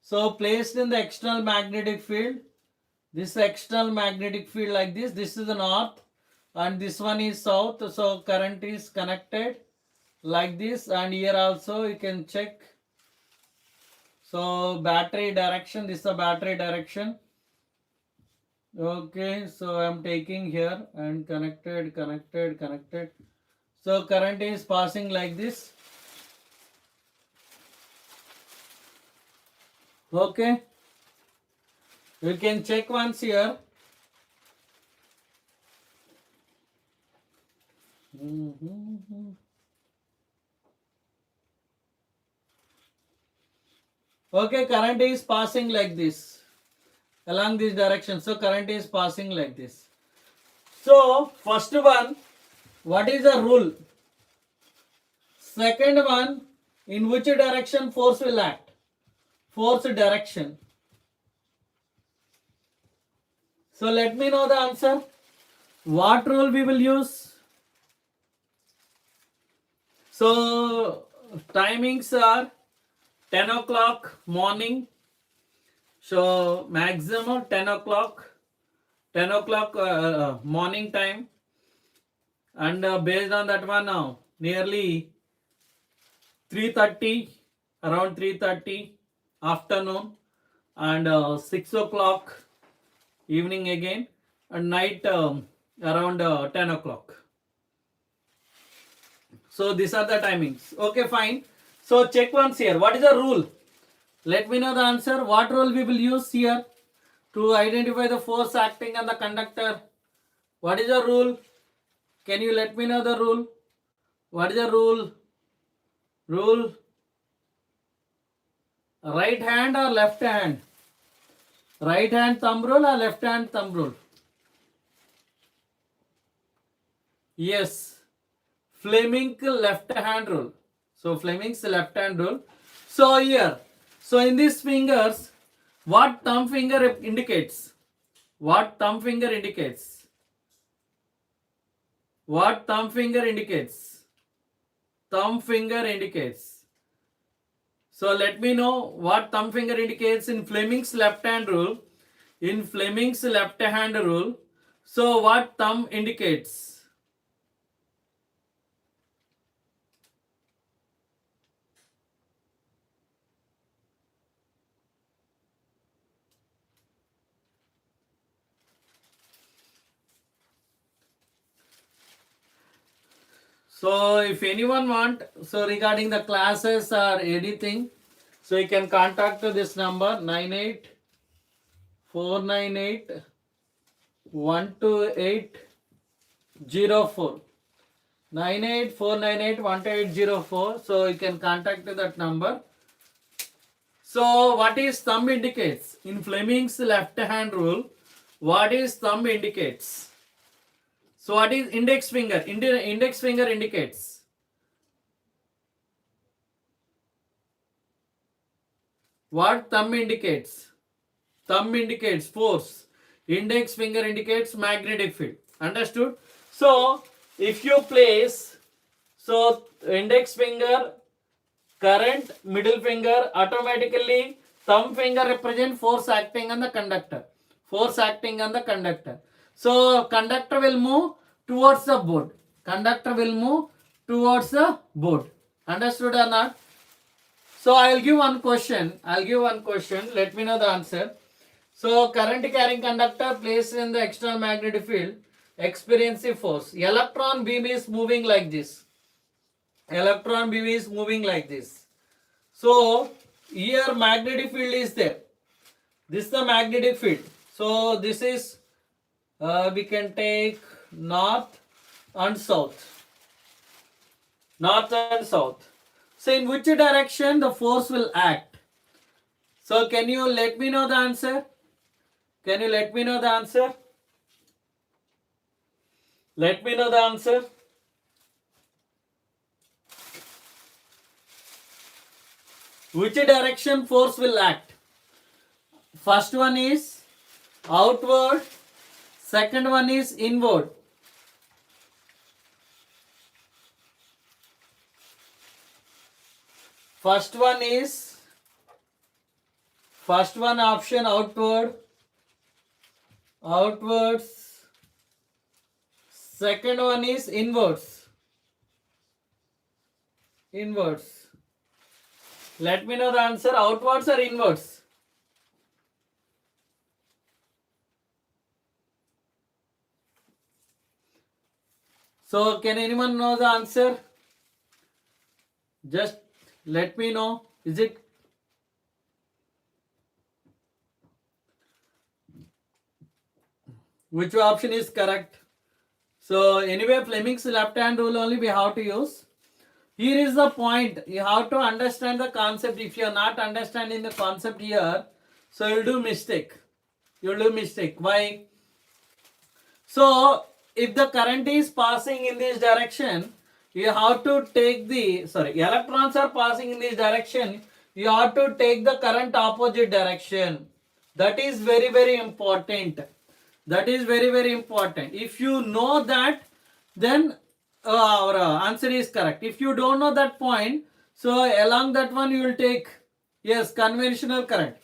[SPEAKER 1] So placed in the external magnetic field. This external magnetic field like this. This is the north and this one is south. So current is connected like this, and here also you can check. So battery direction, this is the battery direction. Okay, so I am taking here and connected. So current is passing like this. Okay, you can check once here. Okay, current is passing like this along this direction. So current is passing like this. So first one, what is the rule? Second one, in which direction force will act? Force direction. So let me know the answer. What rule we will use? So timings are 10 o'clock morning. So maximum 10 o'clock morning time, and based on that one now nearly 3:30, around 3:30 afternoon, and 6 o'clock evening again, and night around 10 o'clock. So these are the timings. Okay, fine. So check once here. What is the rule? Let me know the answer. What rule we will use here to identify the force acting on the conductor? What is the rule? Can you let me know the rule? What is the rule? Rule, right hand or left hand? Right hand thumb rule or left hand thumb rule? Yes, Fleming left hand rule. So Fleming's left hand rule. So here, so in these fingers, what thumb finger indicates? What thumb finger indicates? What thumb finger indicates? Thumb finger indicates. So let me know what thumb finger indicates in Fleming's left hand rule. In Fleming's left hand rule. So what thumb indicates? So if anyone want, so regarding the classes or anything, so you can contact this number 9849812804. 9849812804. So you can contact that number. So what is thumb indicates? In Fleming's left hand rule, what is thumb indicates? So what is index finger? Index finger indicates. What thumb indicates? Thumb indicates force. Index finger indicates magnetic field. Understood? So if you place, so index finger, current, middle finger, automatically thumb finger represent force acting on the conductor. Force acting on the conductor. So conductor will move towards the board. Conductor will move towards the board. Understood or not? So I will give one question. Let me know the answer. So current carrying conductor placed in the external magnetic field experiencing force. Electron beam is moving like this. Electron beam is moving like this. So here magnetic field is there. This is the magnetic field. So this is we can take north and south. North and south. So in which direction the force will act? So can you let me know the answer? Can you let me know the answer? Let me know the answer. Which direction force will act? First one is outward. Second one is inward. First one option outward. Outwards. Second one is inwards. Inwards. Let me know the answer. Outwards or inwards? So can anyone know the answer? Just let me know. Is it? Which option is correct? So anyway, Fleming's left hand rule only we have to use. Here is the point. You have to understand the concept. If you are not understanding the concept here, so you'll do mistake. You'll do mistake. Why? So if the current is passing in this direction, you have to take the, electrons are passing in this direction, you have to take the current opposite direction. That is very, very important. That is very, very important. If you know that, then our answer is correct. If you don't know that point, so along that one you will take, yes, conventional current.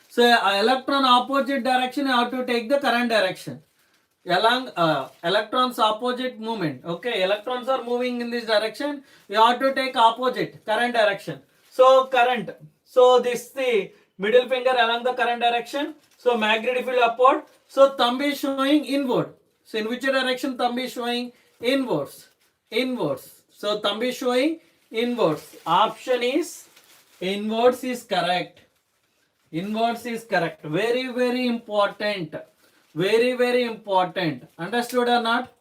[SPEAKER 1] So electron opposite direction, you have to take the current direction. Along electrons opposite movement. Okay, electrons are moving in this direction. You have to take opposite current direction. So current. So this the middle finger along the current direction. So magnetic field upward. So thumb is showing inward. So in which direction thumb is showing? Inwards. Inwards. So thumb is showing inwards. Option is Inverse is correct. Inverse is correct. Very, very important. Very, very important. Understood or not?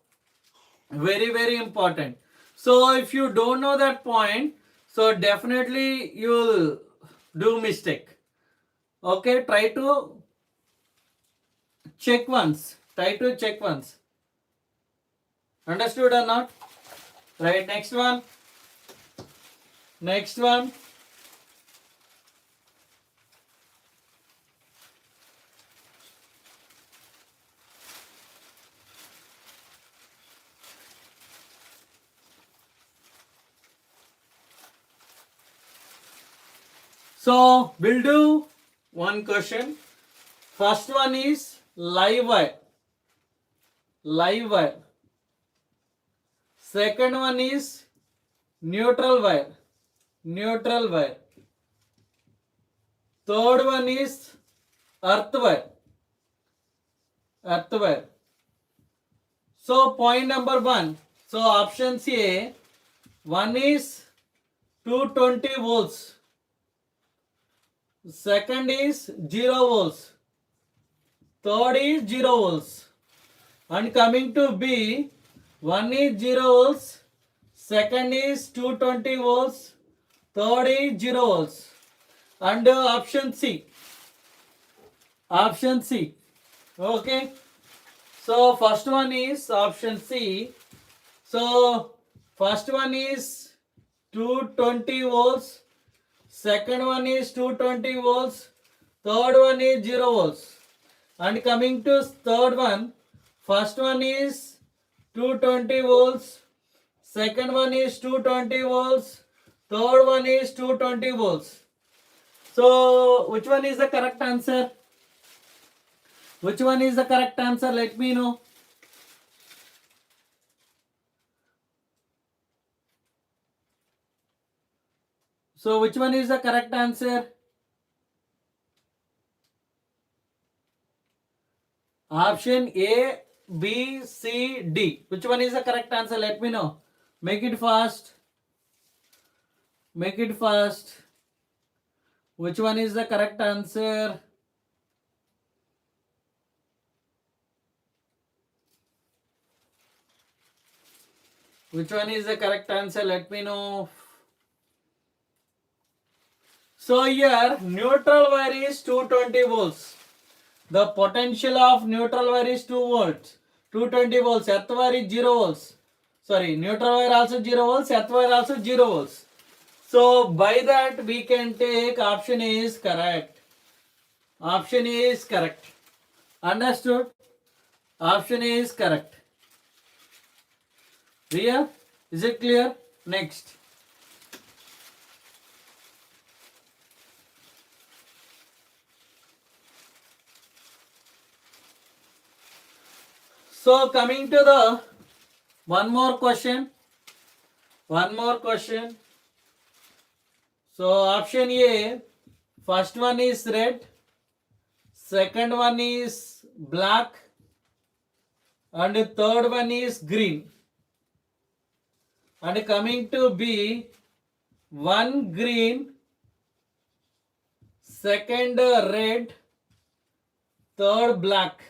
[SPEAKER 1] Very, very important. So if you don't know that point, so definitely you will do mistake. Okay, try to check once. Try to check once. Understood or not? Right, next one. Next one. So we'll do one question. First one is live wire. Live wire. Second one is neutral wire. Neutral wire. Third one is earth wire. Earth wire. So point number one. So option A. One is 220 volts. Second is 0 volts. Third is 0 volts. And coming to B, one is 0 volts. Second is 220 volts. Third is 0 volts. And option C. Option C. Okay. So first one is option C. So first one is 220 volts. Second one is 220 volts. Third one is 0 volts. And coming to third one, first one is 220 volts. Second one is 220 volts. Third one is 220 volts. So which one is the correct answer? Which one is the correct answer? Let me know. So which one is the correct answer? Option A, B, C, D. Which one is the correct answer? Let me know. Make it fast. Make it fast. Which one is the correct answer? Which one is the correct answer? Let me know. So here neutral wire is 220 volts. The potential of neutral wire is 2 volts. 220 volts. Earth wire is 0 volts. Sorry, neutral wire also 0 volts. Earth wire also 0 volts. So by that we can take option A is correct. Option A is correct. Understood? Option A is correct. Clear? Is it clear? Next. So coming to the one more question. One more question. So option A, first one is red, second one is black, and the third one is green. And coming to B, one green, second red, third black.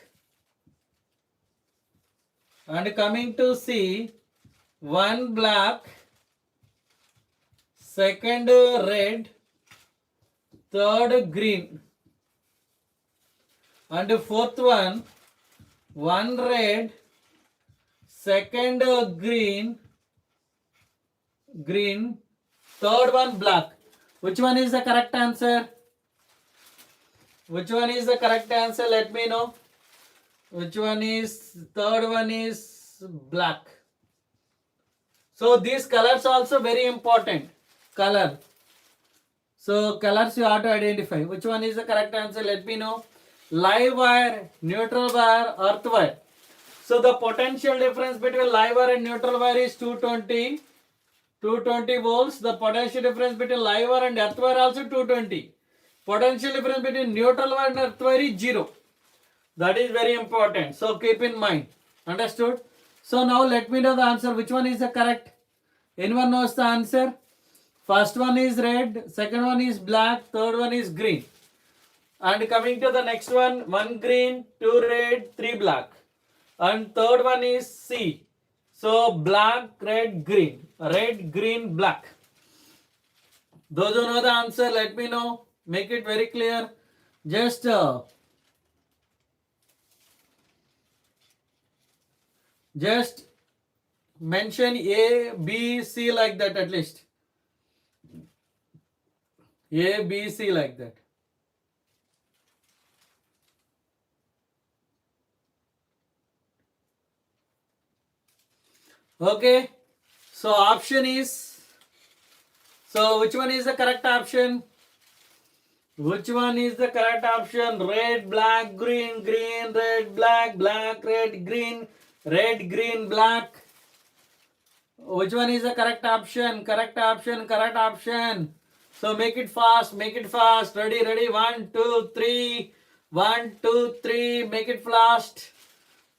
[SPEAKER 1] And coming to C, one black, second red, third green. And fourth one red, second green, third one black. Which one is the correct answer? Which one is the correct answer? Let me know. Which one is, third one is black. So these colors also very important. Color. So colors you have to identify. Which one is the correct answer? Let me know. Live wire, neutral wire, earth wire. So the potential difference between live wire and neutral wire is 220 volts. The potential difference between live wire and earth wire also 220. Potential difference between neutral wire and earth wire is 0. That is very important. So keep in mind. Understood? So now let me know the answer. Which one is the correct? Anyone knows the answer? First one is red, second one is black, third one is green. And coming to the next one, one green, two red, three black. And third one is C. So black, red, green. Red, green, black. Those who know the answer, let me know. Make it very clear. Just mention A, B, C like that at least. A, B, C like that. Okay. So option is, so which one is the correct option? Which one is the correct option? Red, black, green, green, red, black, black, red, green, black. Which one is the correct option? Correct option, correct option. So make it fast, make it fast. Ready, ready. 1, 2, 3. 1, 2, 3. Make it fast.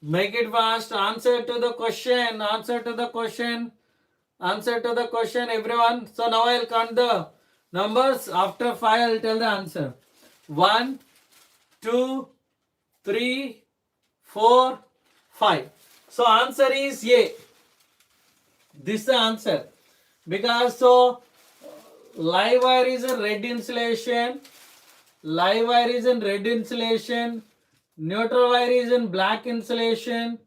[SPEAKER 1] Make it fast. Answer to the question. Answer to the question. Answer to the question, everyone. So now I'll count the numbers. After 5, I'll tell the answer. 1, 2, 3, 4, 5. So answer is A. This is the answer. Because so live wire is a red insulation. Live wire is in red insulation. Neutral wire is in black insulation.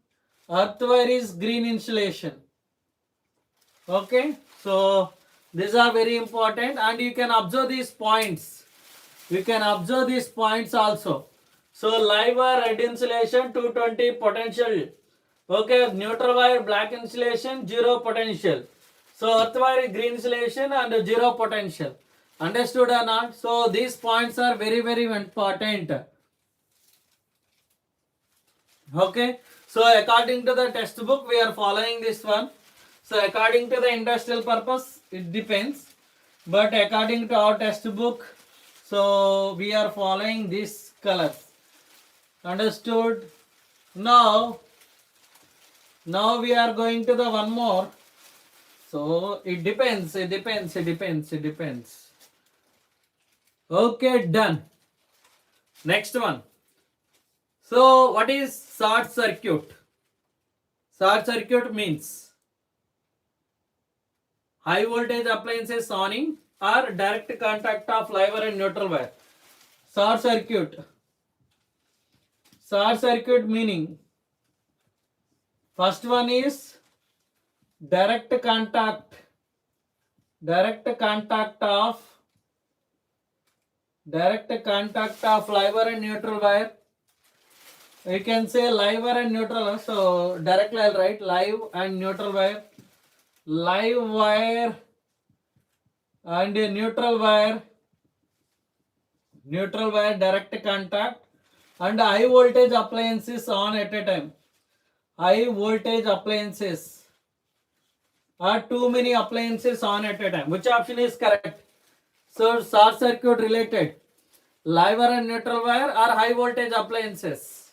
[SPEAKER 1] Earth wire is green insulation. Okay, so these are very important and you can observe these points. You can observe these points also. So live wire red insulation 220 potential. Okay, neutral wire black insulation 0 potential. So earth wire green insulation and 0 potential. Understood or not? So these points are very very important. Okay, so according to the textbook we are following this one. So according to the industrial purpose, it depends. But according to our textbook, so we are following these colors. Understood? Now we are going to the one more. So it depends, it depends, it depends, it depends. Okay, done. Next one. So what is short circuit? Short circuit means high voltage appliances owning or direct contact of live wire and neutral wire. Short circuit. Short circuit meaning first one is direct contact of live wire and neutral wire. You can say live wire and neutral. So directly I'll write live and neutral wire. Live wire and neutral wire direct contact and high voltage appliances on at a time. High voltage appliances or too many appliances on at a time. Which option is correct? So short circuit related live wire and neutral wire or high voltage appliances.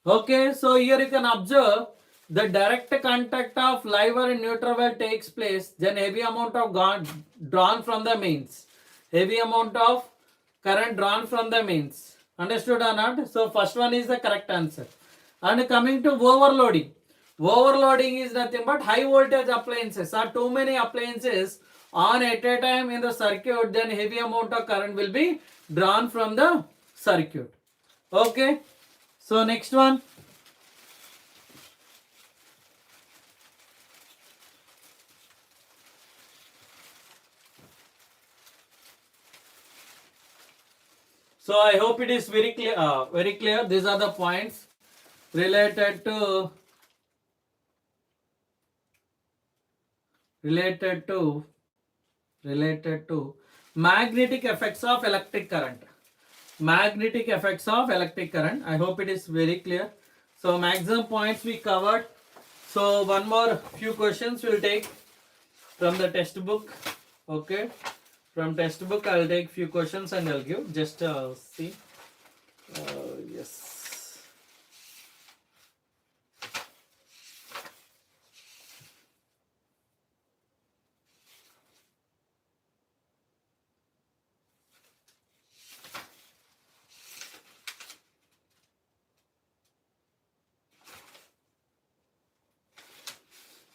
[SPEAKER 1] Okay, so here you can observe the direct contact of live wire and neutral wire takes place, then heavy amount of drawn from the mains. Heavy amount of current drawn from the mains. Understood or not? So first one is the correct answer. And coming to overloading. Overloading is nothing but high voltage appliances or too many appliances on at a time in the circuit, then heavy amount of current will be drawn from the circuit. Okay. So next one. So I hope it is very clear. Very clear. These are the points related to magnetic effects of electric current. Magnetic effects of electric current. I hope it is very clear. So maximum points we covered. So one more few questions we'll take from the textbook. Okay, from textbook I'll take few questions and I'll give. Just see. Yes.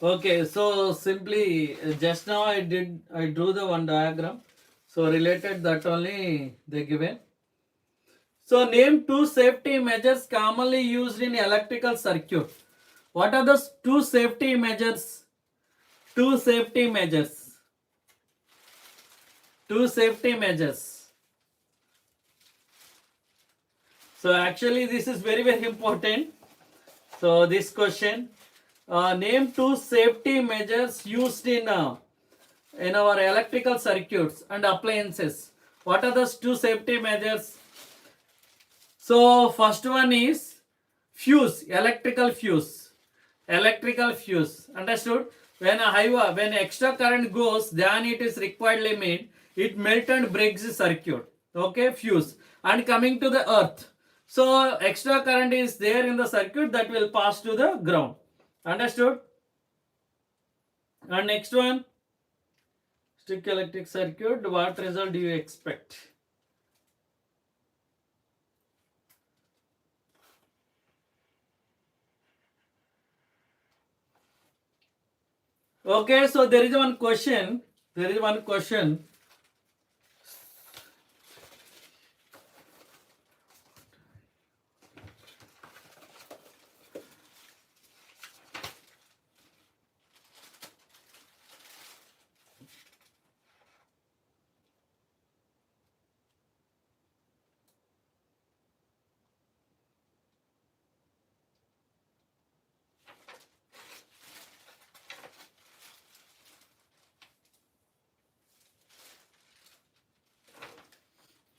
[SPEAKER 1] Okay, so simply just now I drew the one diagram. So related that only they given. So name two safety measures commonly used in electrical circuit. What are the two safety measures? Two safety measures. Two safety measures. So actually this is very very important. So this question, name two safety measures used in our electrical circuits and appliances. What are those two safety measures? So first one is fuse, electrical fuse. Electrical fuse. Understood? When extra current goes than it is required limit, it melt and breaks the circuit. Okay, fuse. And coming to the earth. So extra current is there in the circuit that will pass to the ground. Understood? And next one, stick electric circuit. What result do you expect? Okay, so there is one question. There is one question.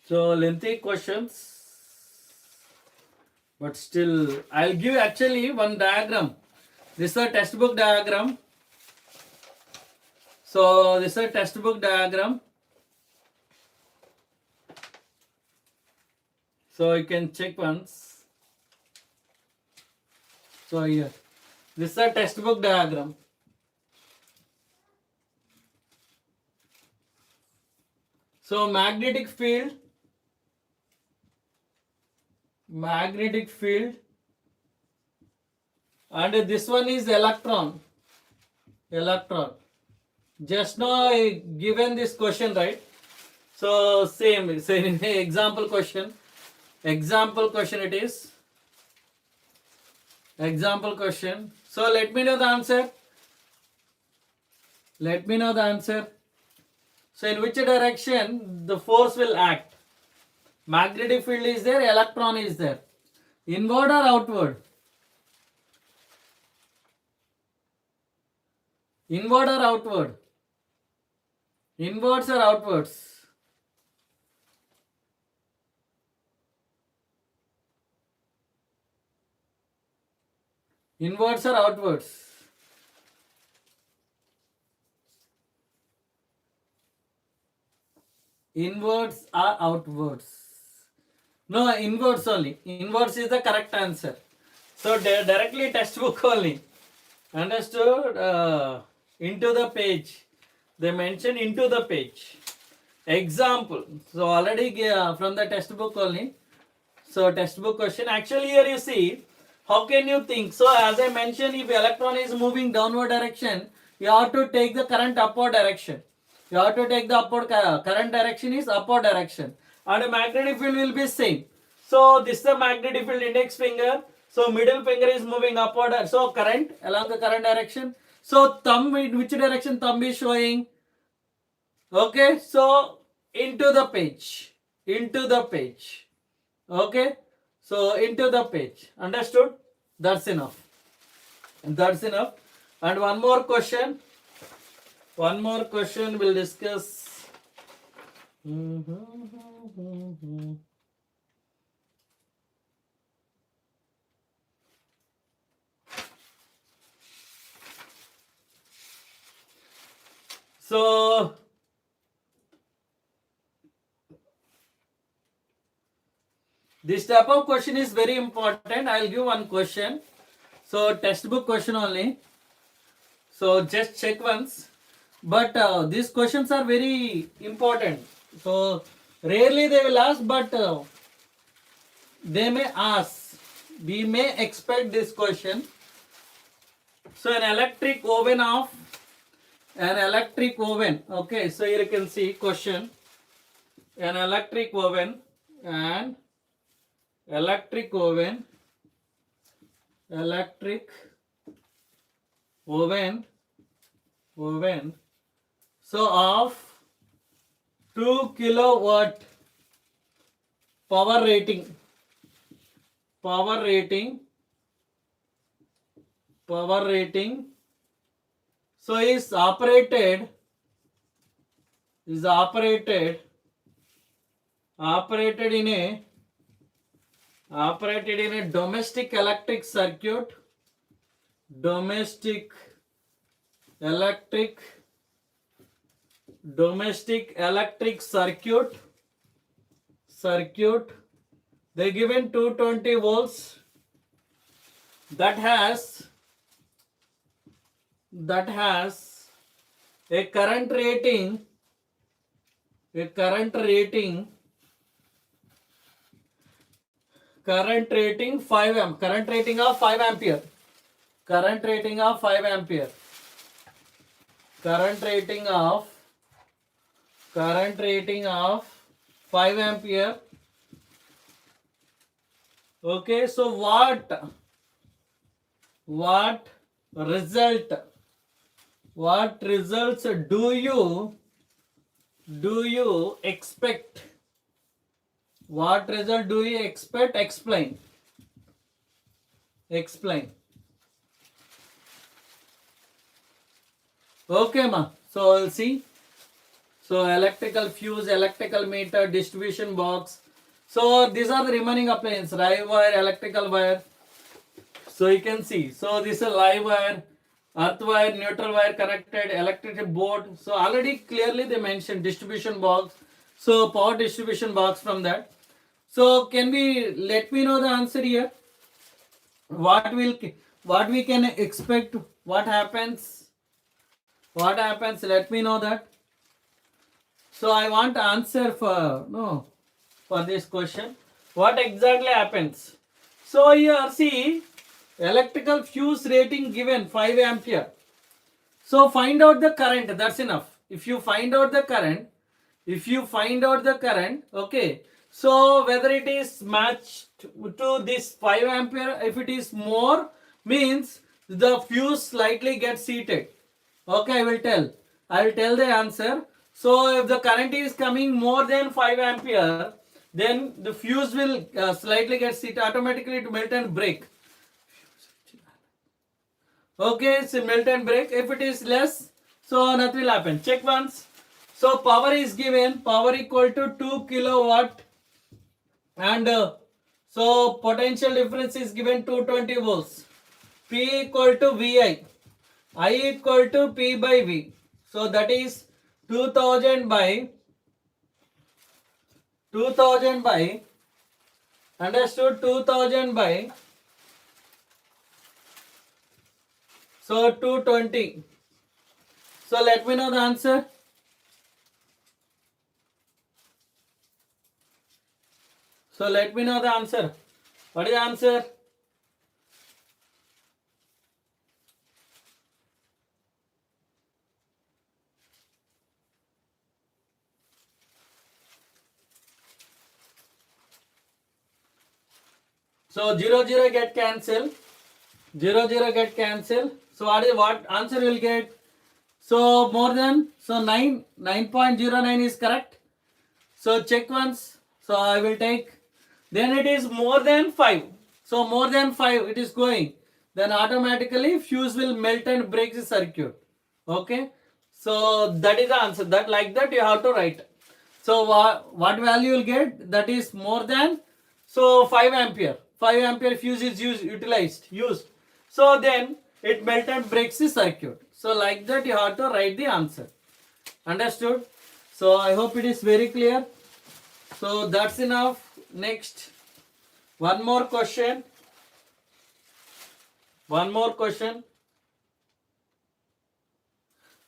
[SPEAKER 1] So lengthy questions, but still I'll give actually one diagram. This is a textbook diagram. So this is a textbook diagram. So you can check once. So here, this is a textbook diagram. So magnetic field, and this one is electron. Just now I given this question, right? So same example question. Example question it is. Example question. So let me know the answer. Let me know the answer. So in which direction the force will act? Magnetic field is there, electron is there. Inward or outward? Inward or outward? Inwards or outwards? Inwards or outwards? Inwards or outwards? No, inwards only. Inwards is the correct answer. So directly textbook only. Understood? Into the page. They mention into the page. Example. So already from the textbook only. So textbook question. Actually here you see, how can you think? So as I mentioned, if electron is moving downward direction, you have to take the current upward direction. You have to take the upward current direction is upward direction. And the magnetic field will be same. So this is the magnetic field index finger. So middle finger is moving upward. So current along the current direction. So thumb, in which direction thumb is showing? Okay, so into the page. Into the page. Okay, so into the page. Understood? That's enough. That's enough. And one more question. One more question we'll discuss. So This type of question is very important. I'll give one question. So textbook question only. So just check once. But these questions are very important. So rarely they will ask, but they may ask. We may expect this question. So an electric oven Okay, so here you can see question. An electric oven and electric oven so of 2 kilowatt power rating so is operated in a domestic electric circuit they given 220 volts that has a current rating 5 amp current rating of 5 ampere current rating of 5 ampere okay. So what results do you expect? What result do you expect? Explain. Okay, ma. So we'll see. So electrical fuse, electrical meter, distribution box. So these are the remaining appliances: live wire, electrical wire. So you can see. So this is a live wire, earth wire, neutral wire connected, electric board. So already clearly they mentioned distribution box. So power distribution box from that. So can we let me know the answer here? What we can expect? What happens? Let me know that. So I want answer for this question. What exactly happens? So here see, electrical fuse rating given 5 ampere. So find out the current. That's enough. If you find out the current, okay. So whether it is matched to this 5 ampere, if it is more, means the fuse slightly gets heated. Okay, I will tell the answer. So if the current is coming more than 5 ampere, then the fuse will slightly get heated, automatically it melt and break. Okay, so melt and break. If it is less, so nothing will happen. Check once. So power is given, power equal to 2 kilowatt, and so potential difference is given 220 volts. P equal to VI, I equal to P by V. So that is 2000 by understood, 2000 by so 220. So let me know the answer. What is the answer? So 0 get cancelled. So what answer will get? So more than 9.09 is correct. So check once. So I will take. Then it is more than 5. So more than 5 it is going. Then automatically fuse will melt and break the circuit. Okay. So that is the answer. That like that you have to write. So what value you will get? That is more than 5 ampere. 5 ampere fuse is used. So then it melt and breaks the circuit. So like that you have to write the answer. Understood? So I hope it is very clear. So that's enough. Next. One more question. One more question.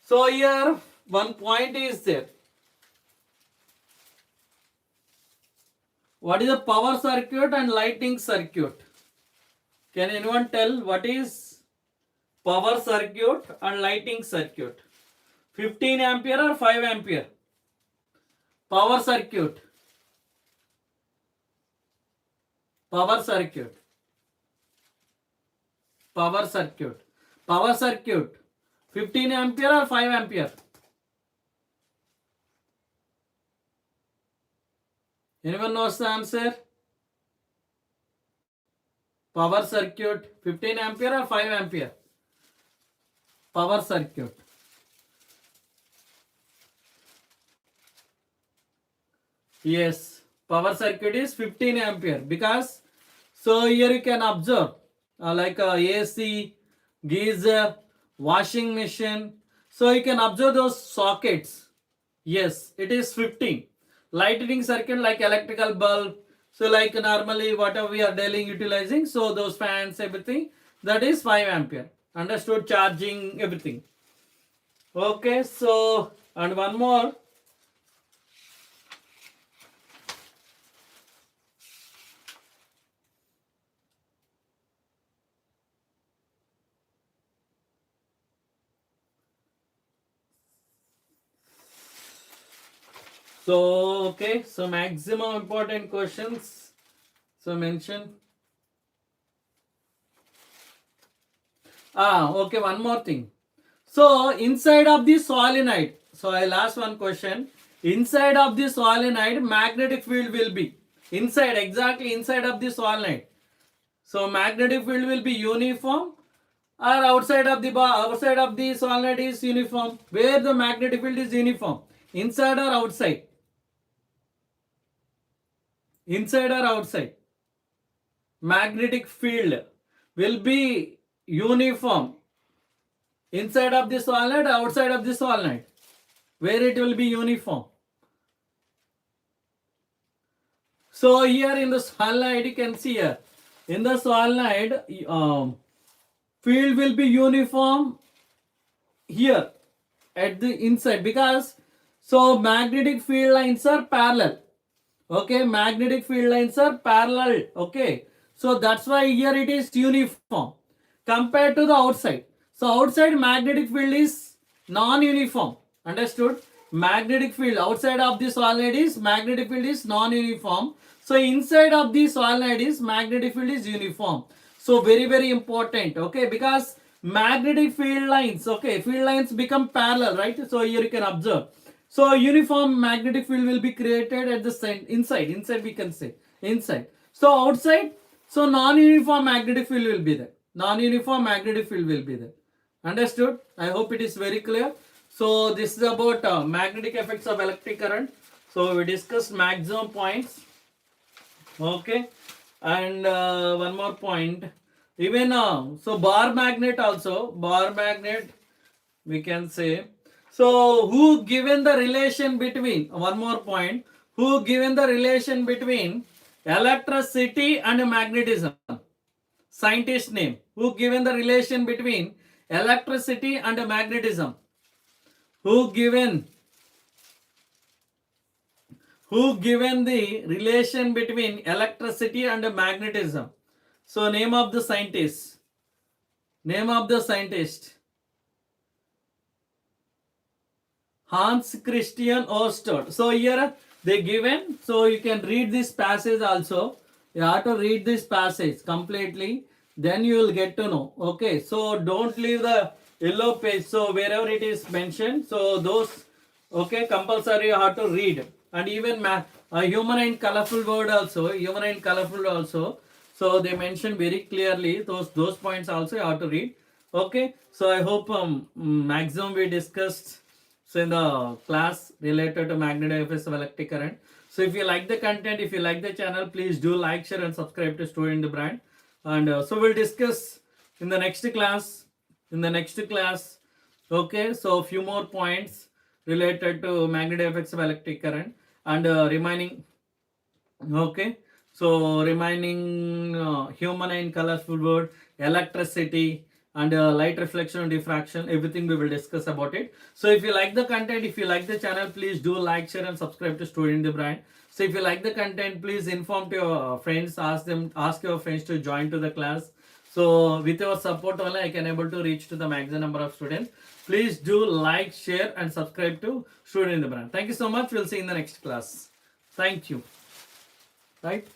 [SPEAKER 1] So here one point is there. What is a power circuit and lighting circuit? Can anyone tell what is power circuit and lighting circuit? 15 ampere or 5 ampere? Power circuit. Power circuit. Power circuit. Power circuit. 15 ampere or 5 ampere? Anyone knows the answer? Power circuit. 15 ampere or 5 ampere? Power circuit. Yes. Power circuit is 15 ampere because so here you can observe like a AC, geyser, washing machine. So you can observe those sockets. Yes, it is 15. Lighting circuit like electrical bulb. So like normally whatever we are daily utilizing. So those fans, everything, that is 5 ampere. Understood? Charging, everything. Okay, so and one more. So, okay, so maximum important questions. So mention. Okay, one more thing. So inside of the solenoid, so I'll ask one question. Inside of the solenoid, magnetic field will be inside, exactly inside of the solenoid. So magnetic field will be uniform or outside of the solenoid is uniform. Where the magnetic field is uniform, inside or outside? Inside or outside? Magnetic field will be uniform inside of the solenoid or outside of the solenoid? Where it will be uniform? So here in the solenoid you can see here, in the solenoid field will be uniform here at the inside because so magnetic field lines are parallel. Okay, magnetic field lines are parallel. Okay, so that's why here it is uniform compared to the outside. So outside magnetic field is non-uniform. Understood? Magnetic field outside of the solenoid is magnetic field is non-uniform. So inside of the solenoid is magnetic field is uniform. So very important. Okay, because magnetic field lines, okay, field lines become parallel, right? So here you can observe. So uniform magnetic field will be created at the inside we can say inside. So outside, so non-uniform magnetic field will be there. Non-uniform magnetic field will be there. Understood? I hope it is very clear. So this is about magnetic effects of electric current. So we discussed maximum points. Okay, and one more point. Even so bar magnet also, bar magnet we can say. So who given the relation between, one more point, who given the relation between electricity and magnetism? Scientist name. Who given the relation between electricity and magnetism? Who given the relation between electricity and magnetism? So name of the scientist. Name of the scientist. Hans Christian Oersted. So here they given, so you can read this passage also. You have to read this passage completely, then you will get to know. Okay, so don't leave the yellow page. So wherever it is mentioned, so those, okay, compulsory you have to read. And even human and colorful word also, human and colorful also. So they mention very clearly those points also you have to read. Okay, so I hope maximum we discussed so in the class related to magnetic effects of electric current. So if you like the content, if you like the channel, please do like, share and subscribe to Student in the Brand. And so we'll discuss in the next class. Okay, so a few more points related to magnetic effects of electric current and remaining. Okay, So remaining human and colorful world, electricity, and light reflection and diffraction, everything we will discuss about it. So if you like the content, if you like the channel, please do like, share, and subscribe to Student the Brand. So if you like the content, please inform to your friends, ask your friends to join to the class. So with your support only, I can able to reach to the maximum number of students. Please do like, share, and subscribe to Student in the Brand. Thank you so much. We'll see you in the next class. Thank you. Right.